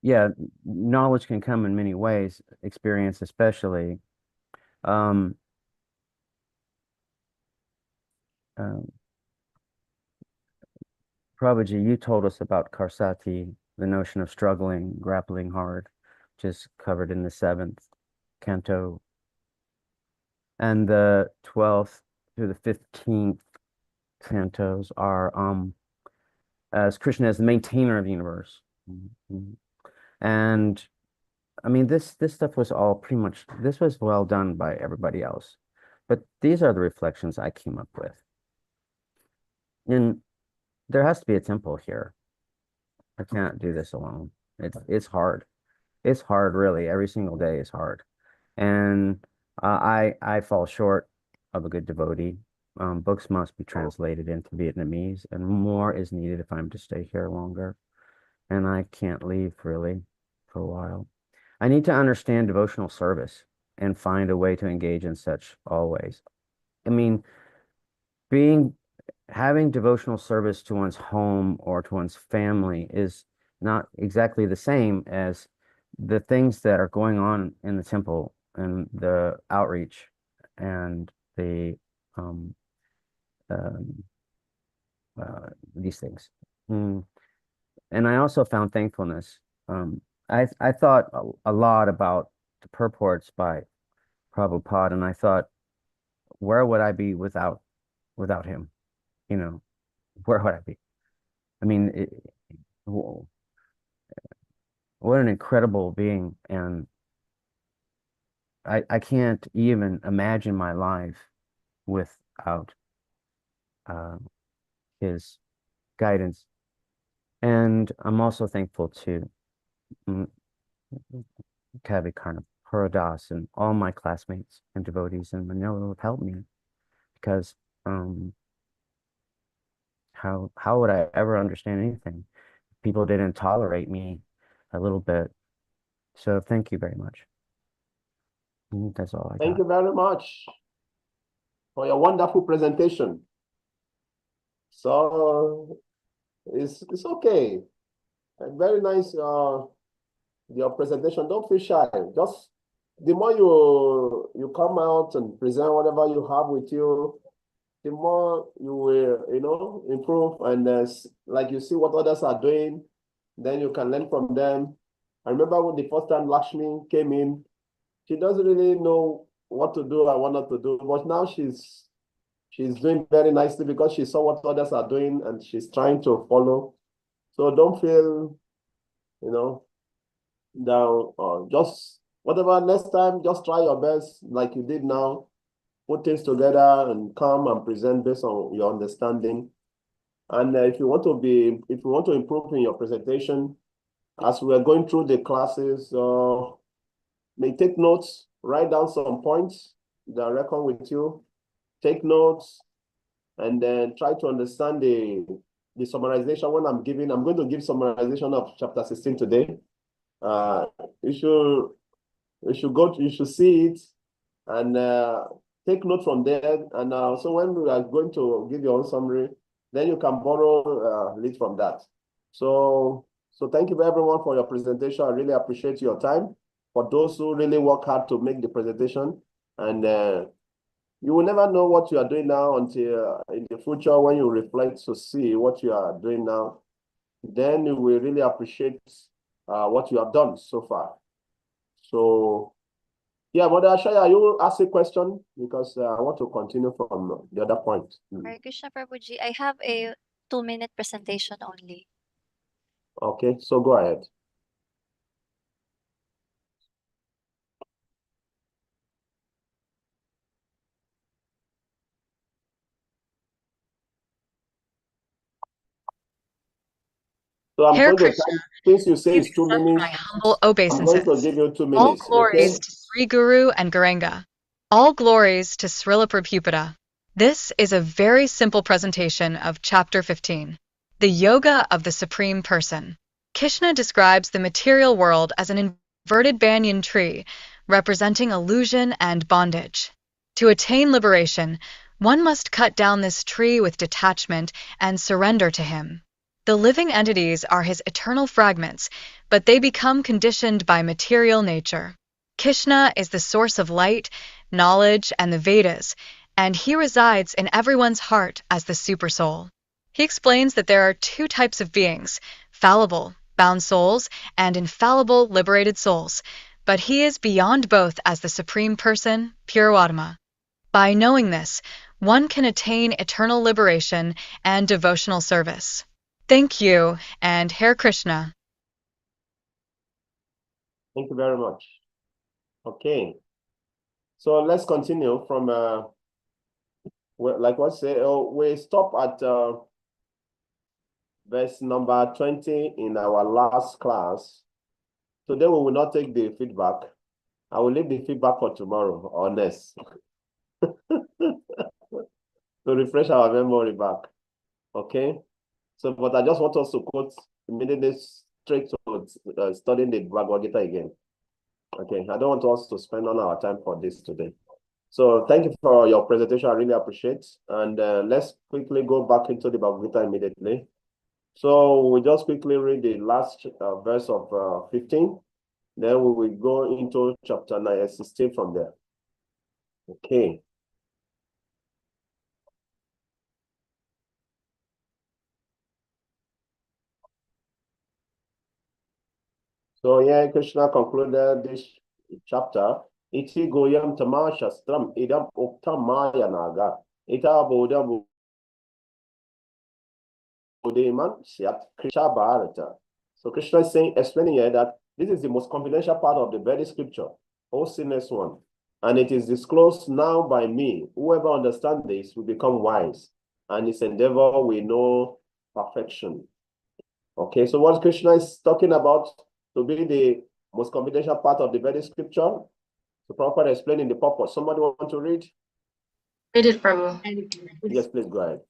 Yeah, knowledge can come in many ways, experience especially. Prabhuji, you told us about Karsati, the notion of struggling, grappling hard, which is covered in the 7th canto. And the 12th through the 15th cantos are as Krishna as the maintainer of the universe. And I mean, this stuff was all pretty much, this was well done by everybody else. But these are the reflections I came up with. And there has to be a temple here. I can't do this alone. It's hard. It's hard, really. Every single day is hard. And I fall short of a good devotee. books must be translated into Vietnamese, and more is needed if I'm to stay here longer. And I can't leave really for a while. I need to understand devotional service and find a way to engage in such always. I mean, having devotional service to one's home or to one's family is not exactly the same as the things that are going on in the temple and the outreach and the these things. And I also found thankfulness. I thought a lot about the purports by Prabhupada, and I thought, where would I be without him? You know, where would I be? I mean, what an incredible being, and I can't even imagine my life without his guidance. And I'm also thankful to Kavi Karna Haradas and all my classmates and devotees in Manila who have helped me, because how would I ever understand anything? People didn't tolerate me a little bit. So thank you very much. That's all I got. Thank you very much for your wonderful presentation. So it's okay. Very nice your presentation. Don't feel shy. Just the more you come out and present whatever you have with you, the more you will improve, and like you see what others are doing, then you can learn from them. I remember when the first time Lakshmi came in, she doesn't really know what to do and what not to do, but now she's doing very nicely because she saw what others are doing and she's trying to follow. So don't feel down, or just whatever. Next time, just try your best like you did now. Put things together and come and present based on your understanding. And if you want to improve in your presentation, as we are going through the classes, may take notes, write down some points that I reckon with you, take notes, and then try to understand the summarization. When I'm going to give summarization of chapter 16 today. You should see it and take note from there. And so when we are going to give your own summary, then you can borrow lead from that. So thank you everyone for your presentation. I really appreciate your time. For those who really work hard to make the presentation, and you will never know what you are doing now until in the future when you reflect to see what you are doing now. Then you will really appreciate what you have done so far. So, yeah, Mother Ashaya, you will ask a question because I want to continue from the other point. Hare Krishna Prabhuji, I have a 2-minute presentation only. Okay, so go ahead. So I'm Hare going to Krishna, since you say it's 2 minutes, my humble I'm obeisances. going to give you 2 All minutes. glories Okay? to Sri Guru and Garanga. All glories to Srila Prabhupada. This is a very simple presentation of Chapter 15, the Yoga of the Supreme Person. Krishna describes the material world as an inverted banyan tree, representing illusion and bondage. To attain liberation, one must cut down this tree with detachment and surrender to him. The living entities are his eternal fragments, but they become conditioned by material nature. Krishna is the source of light, knowledge, and the Vedas, and he resides in everyone's heart as the Supersoul. He explains that there are 2 types of beings, fallible, bound souls, and infallible, liberated souls, but he is beyond both as the Supreme Person, pure Atma. By knowing this, one can attain eternal liberation and devotional service. Thank you, and Hare Krishna. Thank you very much. Okay. So let's continue from like what say we stop at verse number 20 in our last class. Today we will not take the feedback. I will leave the feedback for tomorrow or next. to refresh our memory back. Okay. So, but I just want us to quote immediately straight to studying the Bhagavad Gita again. Okay. I don't want us to spend all our time for this today. So thank you for your presentation. I really appreciate. And let's quickly go back into the Bhagavad Gita immediately. So we'll just quickly read the last verse of 15. Then we will go into chapter 9 and 16 from there. Okay. So yeah, Krishna concluded this chapter. Iti goyam tama shastram idam uktam maya naga. Ita bodha bodhiman syat Krishna bharata. So Krishna is saying, explaining here that this is the most confidential part of the very scripture, O sinless one. And it is disclosed now by me. Whoever understands this will become wise, and his endeavor will know perfection. Okay, so what Krishna is talking about to be the most confidential part of the very scripture, the proper explaining the purpose. Somebody want to read? Read it, Prabhu. Yes, please go ahead.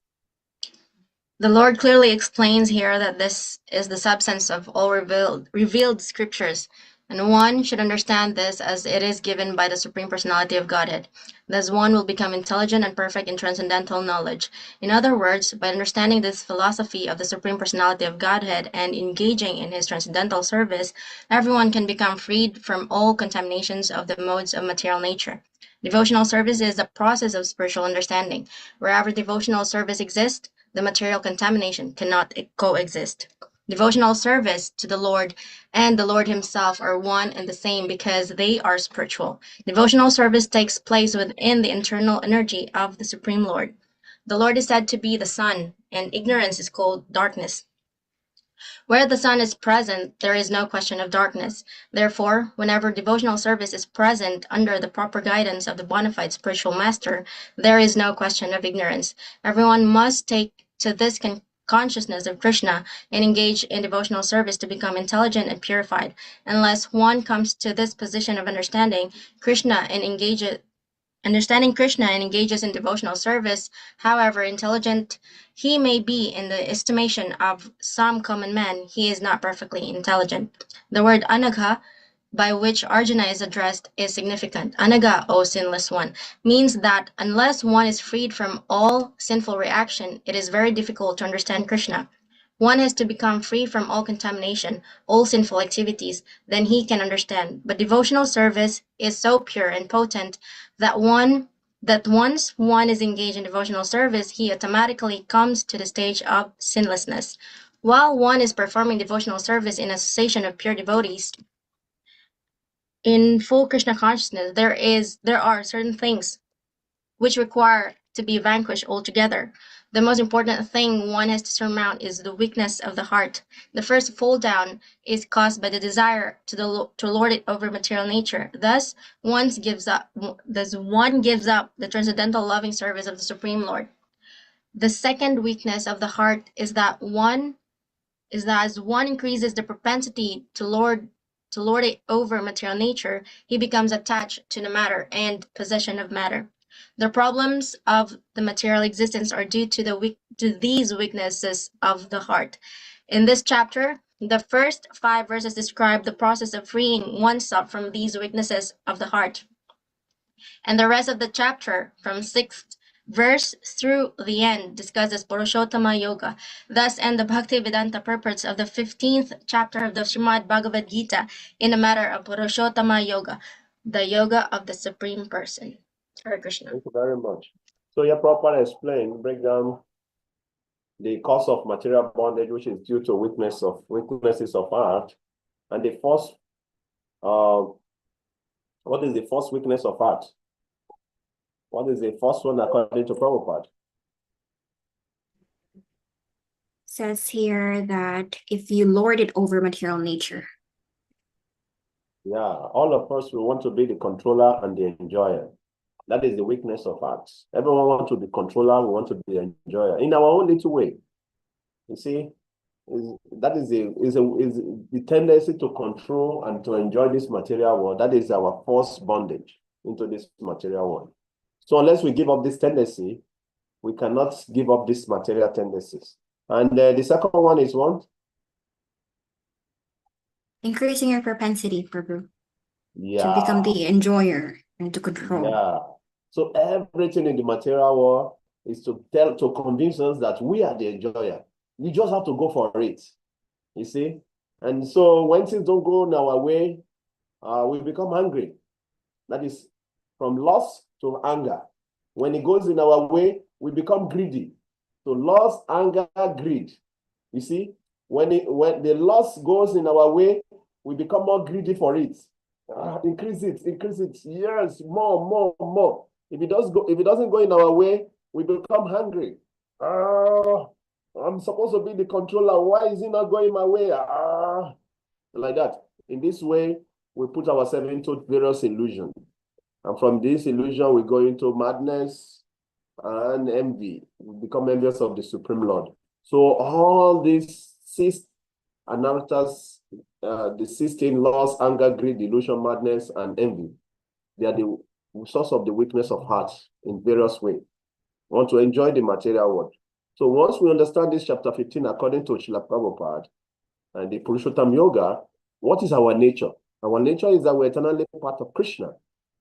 The Lord clearly explains here that this is the substance of all revealed scriptures, and one should understand this as it is given by the Supreme Personality of Godhead. Thus one will become intelligent and perfect in transcendental knowledge. In other words, by understanding this philosophy of the Supreme Personality of Godhead and engaging in his transcendental service, everyone can become freed from all contaminations of the modes of material nature. Devotional service is a process of spiritual understanding. Wherever devotional service exists, the material contamination cannot coexist. Devotional service to the Lord and the Lord himself are one and the same because they are spiritual. Devotional service takes place within the internal energy of the Supreme Lord. The Lord is said to be the sun, and ignorance is called darkness. Where the sun is present, there is no question of darkness. Therefore, whenever devotional service is present under the proper guidance of the bona fide spiritual master, there is no question of ignorance. Everyone must take to this consciousness of Krishna and engage in devotional service to become intelligent and purified. Unless one comes to this position of understanding Krishna and understanding Krishna and engages in devotional service, however intelligent he may be in the estimation of some common men, he is not perfectly intelligent. The word anagha, by which Arjuna is addressed, is significant. Anagha, O sinless one, means that unless one is freed from all sinful reaction, it is very difficult to understand Krishna. One has to become free from all contamination, all sinful activities, then he can understand. But devotional service is so pure and potent that once one is engaged in devotional service, he automatically comes to the stage of sinlessness. While one is performing devotional service in association of pure devotees, in full Krishna consciousness, there are certain things which require to be vanquished altogether. The most important thing one has to surmount is the weakness of the heart. The first fall down is caused by the desire to lord it over material nature. Thus, one gives up the transcendental loving service of the Supreme Lord. The second weakness of the heart is that as one increases the propensity to lord it over material nature, he becomes attached to the matter and possession of matter. The problems of the material existence are due to these weaknesses of the heart. In this chapter, the first 5 verses describe the process of freeing oneself from these weaknesses of the heart. And the rest of the chapter, from 6th verse through the end, discusses Purushottama Yoga. Thus end the Bhakti Vedanta purports of the 15th chapter of the Srimad Bhagavad Gita in the matter of Purushottama Yoga, the yoga of the Supreme Person. Hare Krishna. Thank you very much. So you properly explain, break down the cause of material bondage, which is due to weaknesses of heart. And the first, what is the first weakness of heart? What is the first one according to Prabhupada? Says here that if you lord it over material nature. Yeah, all of us, we want to be the controller and the enjoyer. That is the weakness of hearts. Everyone wants to be controller, we want to be enjoyer in our own little way. You see, that is the tendency to control and to enjoy this material world. That is our first bondage into this material world. So unless we give up this tendency, We cannot give up these material tendencies. And the second one is what? Increasing your propensity, Prabhu, Yeah. to become the enjoyer and to control. Yeah. So everything in the material world is to convince us that we are the enjoyer. We just have to go for it. You see? And so when things don't go in our way, we become angry. That is from lust to anger. When it goes in our way, we become greedy. So lust, anger, greed. You see? When the lust goes in our way, we become more greedy for it. Increase it. Yes, more. If it doesn't go in our way, we become hungry. I'm supposed to be the controller. Why is it not going my way? Like that. In this way, we put ourselves into various illusions. And from this illusion, we go into madness and envy. We become envious of the Supreme Lord. So all these 6 anarthas, the 16 laws, anger, greed, delusion, madness, and envy, they are the source of the weakness of heart in various ways. We want to enjoy the material world. So once we understand this chapter 15, according to Srila Prabhupada and the Purushottam Yoga, what is our nature? Our nature is that we're eternally part of Krishna,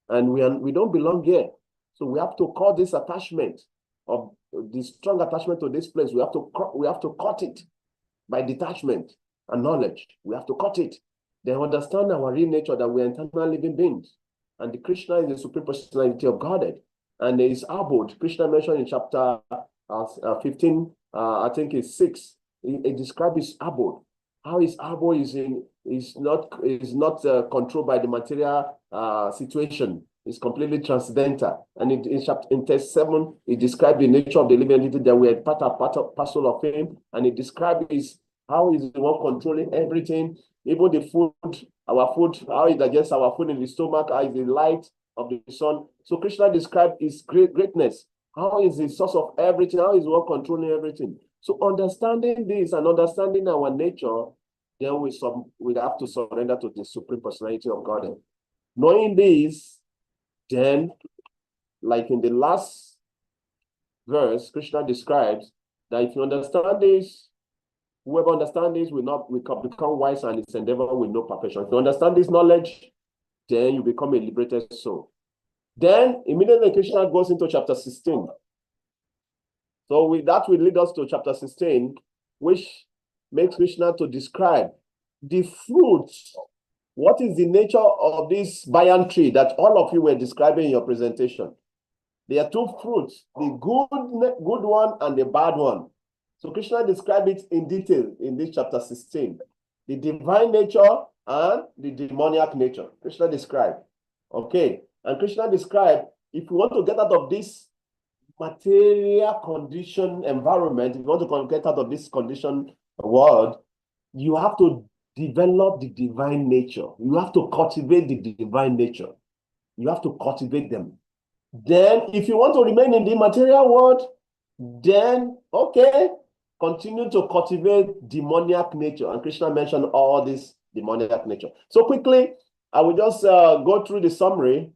and we don't belong here. So we have to cut this attachment of the strong attachment to this place. We have to cut it by detachment and knowledge. We have to cut it. Then understand our real nature, that we are eternal living beings. And the Krishna is the Supreme Personality of Godhead. And there is abode. Krishna mentioned in chapter 15, I think it's 6. It describes his abode. How his abode is not controlled by the material situation. It's completely transcendental. And in text 7, it describes the nature of the living entity, that we are part of parcel of him. And it describes how is the one controlling everything, even the food, our food, how he digests our food in the stomach, how is the light of the sun. So Krishna described his greatness. How is the source of everything? How is one controlling everything? So understanding this and understanding our nature, then we have to surrender to the Supreme Personality of God. Knowing this, then, like in the last verse, Krishna describes that if you understand this, whoever understands this will become wise, and its endeavor will know perfection. If you understand this knowledge, then you become a liberated soul. Then immediately Krishna goes into chapter 16. So that will lead us to chapter 16, which makes Krishna to describe the fruits. What is the nature of this banyan tree that all of you were describing in your presentation? There are 2 fruits, the good one and the bad one. So Krishna described it in detail in this chapter 16. The divine nature and the demoniac nature. Krishna described. Okay. And Krishna described, if you want to get out of this material condition environment, if you want to get out of this condition world, you have to develop the divine nature. You have to cultivate the divine nature. You have to cultivate them. Then, if you want to remain in the material world, then, okay, continue to cultivate demoniac nature. And Krishna mentioned all this demoniac nature. So quickly, I will just go through the summary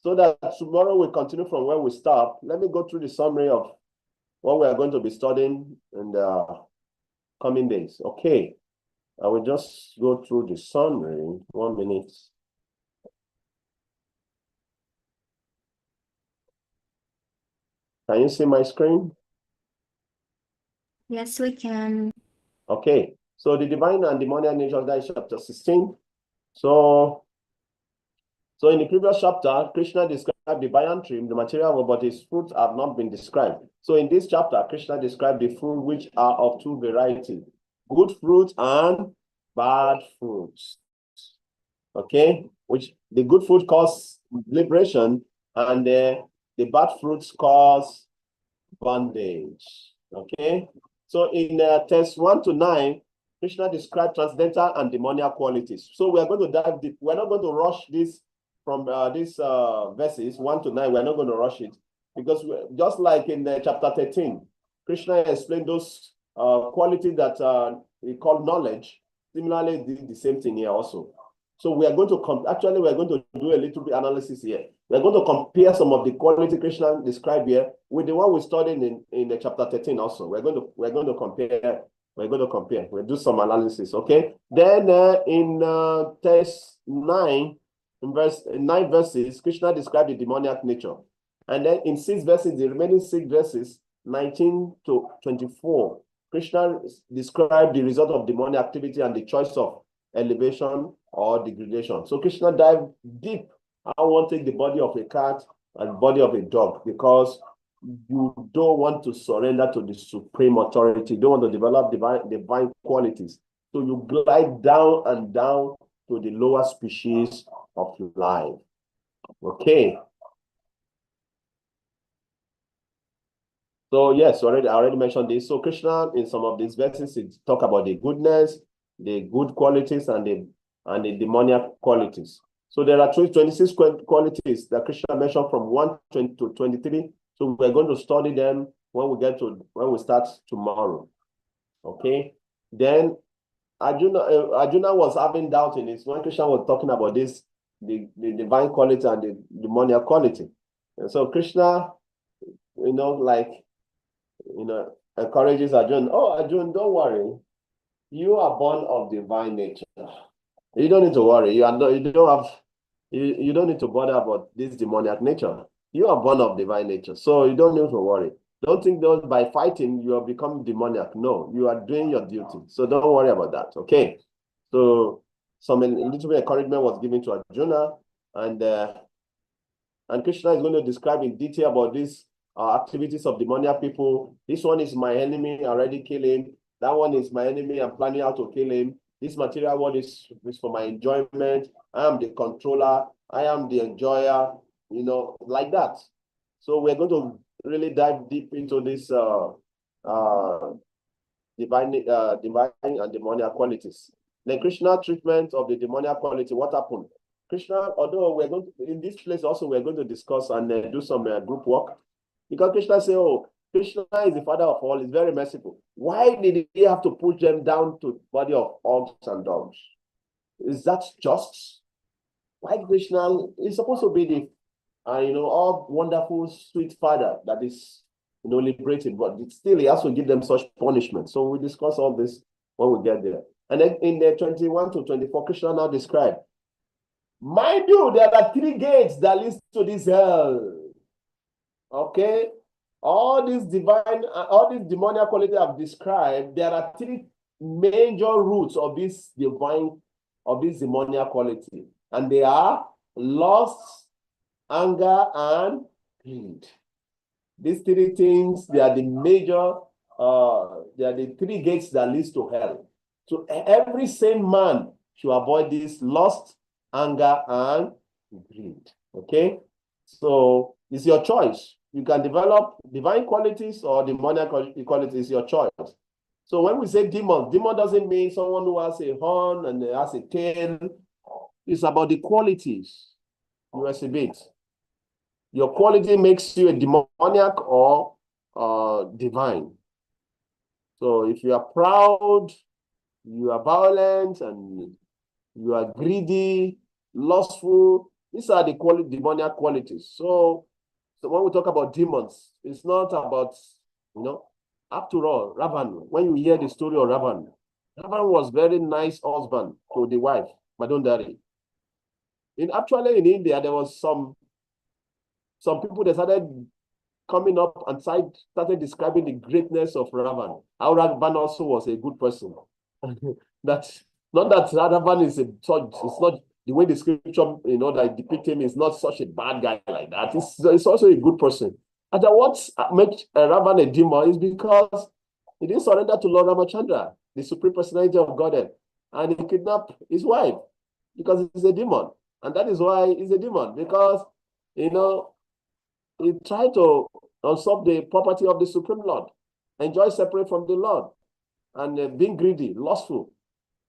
so that tomorrow we'll continue from where we stop. Let me go through the summary of what we are going to be studying in the coming days. Okay, I will just go through the summary. 1 minute. Can you see my screen? Yes, we can. Okay, so the divine and demoniac nature, that is chapter 16. So in the previous chapter, Krishna described the banyan tree, the material world, but its fruits have not been described. So in this chapter, Krishna described the fruit which are of 2 varieties, good fruit and bad fruits. Okay, which the good fruit cause liberation, and the bad fruits cause bondage. Okay, so in text 1 to 9, Krishna described transcendental and demoniac qualities. So we are going to dive deep. We're not going to rush this from these verses 1 to 9. We're not going to rush it, because just like in chapter 13, Krishna explained those qualities that he called knowledge. Similarly, did the same thing here also. So we are going to actually we're going to do a little bit analysis here. We're going to compare some of the quality Krishna described here with the one we studied in the chapter 13 also. We're going to compare. We'll do some analysis, okay? Then in text 9, in verse 9 verses, Krishna described the demoniac nature. And then in 6 verses, the remaining 6 verses, 19 to 24, Krishna described the result of demonic activity and the choice of elevation or degradation. So Krishna dived deep. I won't take the body of a cat and the body of a dog because you don't want to surrender to the supreme authority. You don't want to develop divine qualities. So you glide down and down to the lower species of life. Okay. So yes, I already mentioned this. So Krishna, in some of these verses, it talk about the goodness, the good qualities, and the demoniac qualities. So there are 26 qualities that Krishna mentioned from 1 to 23. So we're going to study them when we start tomorrow. Okay. Then Arjuna was having doubt in this when Krishna was talking about this, the divine quality and the demoniac quality. And so Krishna, encourages Arjuna. Oh, Arjuna, don't worry. You are born of divine nature. You don't need to worry. You don't need to bother about this demoniac nature. You are born of divine nature, so you don't need to worry. Don't think that by fighting you have become demoniac. No, you are doing your duty. So don't worry about that. Okay. So a little bit of encouragement was given to Arjuna, and Krishna is going to describe in detail about these activities of demoniac people. This one is my enemy, I already kill him. That one is my enemy, I'm planning how to kill him. This material world is for my enjoyment. I am the controller. I am the enjoyer, like that. So we're going to really dive deep into this divine and demoniac qualities. Then Krishna treatment of the demoniac quality. What happened? Krishna, although we're going to, in this place also, we're going to discuss and do some group work. Because Krishna said, oh, Krishna is the father of all, he's very merciful. Why did he have to push them down to the body of hogs and dogs? Is that just? Why Krishna is supposed to be the all wonderful, sweet father that is liberated, but still he has to give them such punishment. So we discuss all this when we get there. And then in the 21 to 24, Krishna now described, mind you, there are 3 gates that lead to this hell. Okay, all these demoniac qualities I've described, there are 3 major roots of this demoniac quality, and they are lust, anger, and greed. These 3 things, they are the major, they are the 3 gates that leads to hell. So every sane man should avoid this lust, anger, and greed. Okay, so it's your choice. You can develop divine qualities or demoniac qualities, your choice. So when we say demon doesn't mean someone who has a horn and has a tail. It's about the qualities you exhibit. Your quality makes you a demoniac or divine. So if you are proud, you are violent, and you are greedy, lustful, these are the demoniac qualities. So when we talk about demons, it's not about, after all, Ravan, when you hear the story of Ravan was very nice husband to the wife, Madondari. Actually in India, there was some people that started coming up and started describing the greatness of Ravan. How Ravan also was a good person. Not that Ravan is it's not the way the scripture, that depict him is not such a bad guy like that. It's also a good person. And what makes Ravan a demon is because he didn't surrender to Lord Ramachandra, the supreme personality of Godhead, and he kidnapped his wife because he's a demon. And that is why he's a demon, because, he tried to usurp the property of the Supreme Lord, enjoy separate from the Lord, and being greedy, lustful.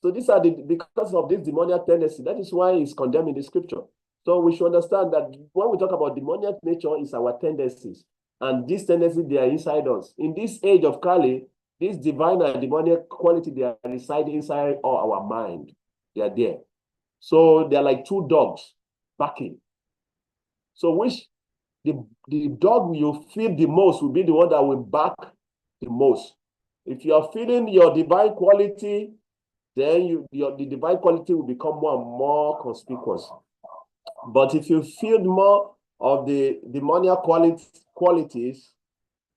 So these are because of this demoniac tendency. That is why it's condemned in the scripture. So we should understand that when we talk about demoniac nature, it's our tendencies. And these tendencies, they are inside us. In this age of Kali, this divine and demoniac quality, they are inside our mind. They are there. So they're like two dogs barking. So which the dog you feed the most will be the one that will bark the most. If you are feeding your divine quality, then the divine quality will become more and more conspicuous. But if you feed more of the demoniac qualities,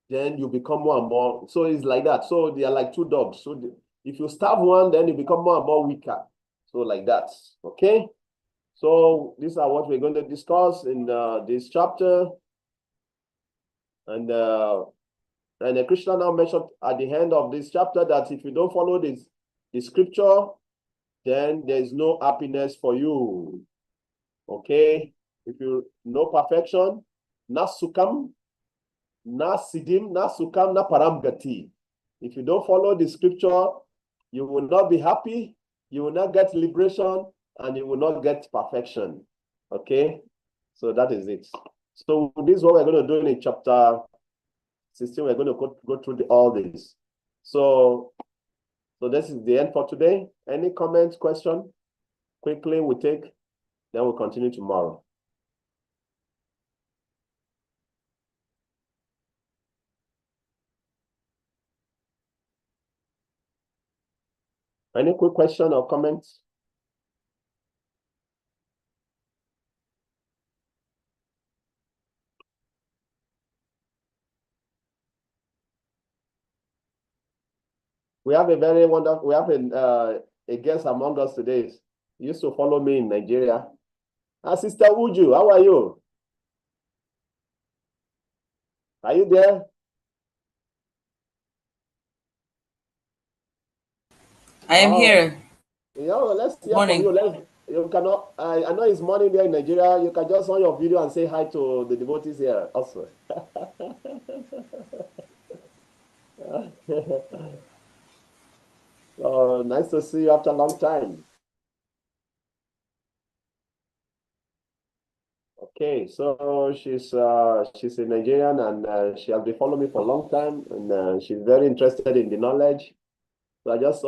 then you become more and more. So it's like that. So they are like two dogs. So if you starve one, then you become more and more weaker. So like that. Okay. So these are what we're going to discuss in this chapter. And Krishna now mentioned at the end of this chapter that if you don't follow the scripture, then there is no happiness for you. Okay? If you know perfection, na sukam, na siddhim, na sukam, na paramgati. If you don't follow the scripture, you will not be happy, you will not get liberation, and you will not get perfection. Okay? So that is it. So this is what we're going to do in chapter 16. We're going to go through all this. So this is the end for today. Any comments, question? Quickly, we take, then we'll continue tomorrow. Any quick question or comments? We have a very wonderful, we have a guest among us today. He used to follow me in Nigeria. Sister Uju, how are you? Are you there? I am here. Yeah, let's hear Morning. from you. You cannot. I know it's morning there in Nigeria. You can just on your video and say hi to the devotees here also. Nice to see you after a long time. Okay, so she's a Nigerian and she has been following me for a long time, and she's very interested in the knowledge. So I just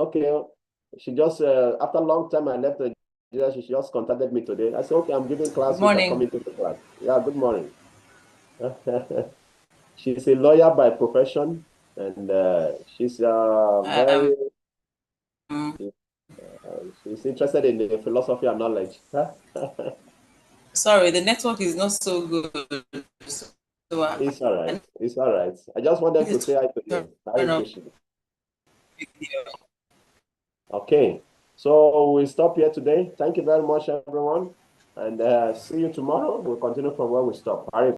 she just after a long time I left Nigeria, she just contacted me today. I said, okay, I'm giving class. Good morning. Coming to the class. Yeah, good morning. She's a lawyer by profession, and she's very she's interested in the philosophy and knowledge. Sorry, the network is not so good. So It's all right. It's all right. I just wanted to say hi to you. Hare Krishna. Okay, so we stop here today. Thank you very much, everyone, and see you tomorrow. We'll continue from where we stop. Hare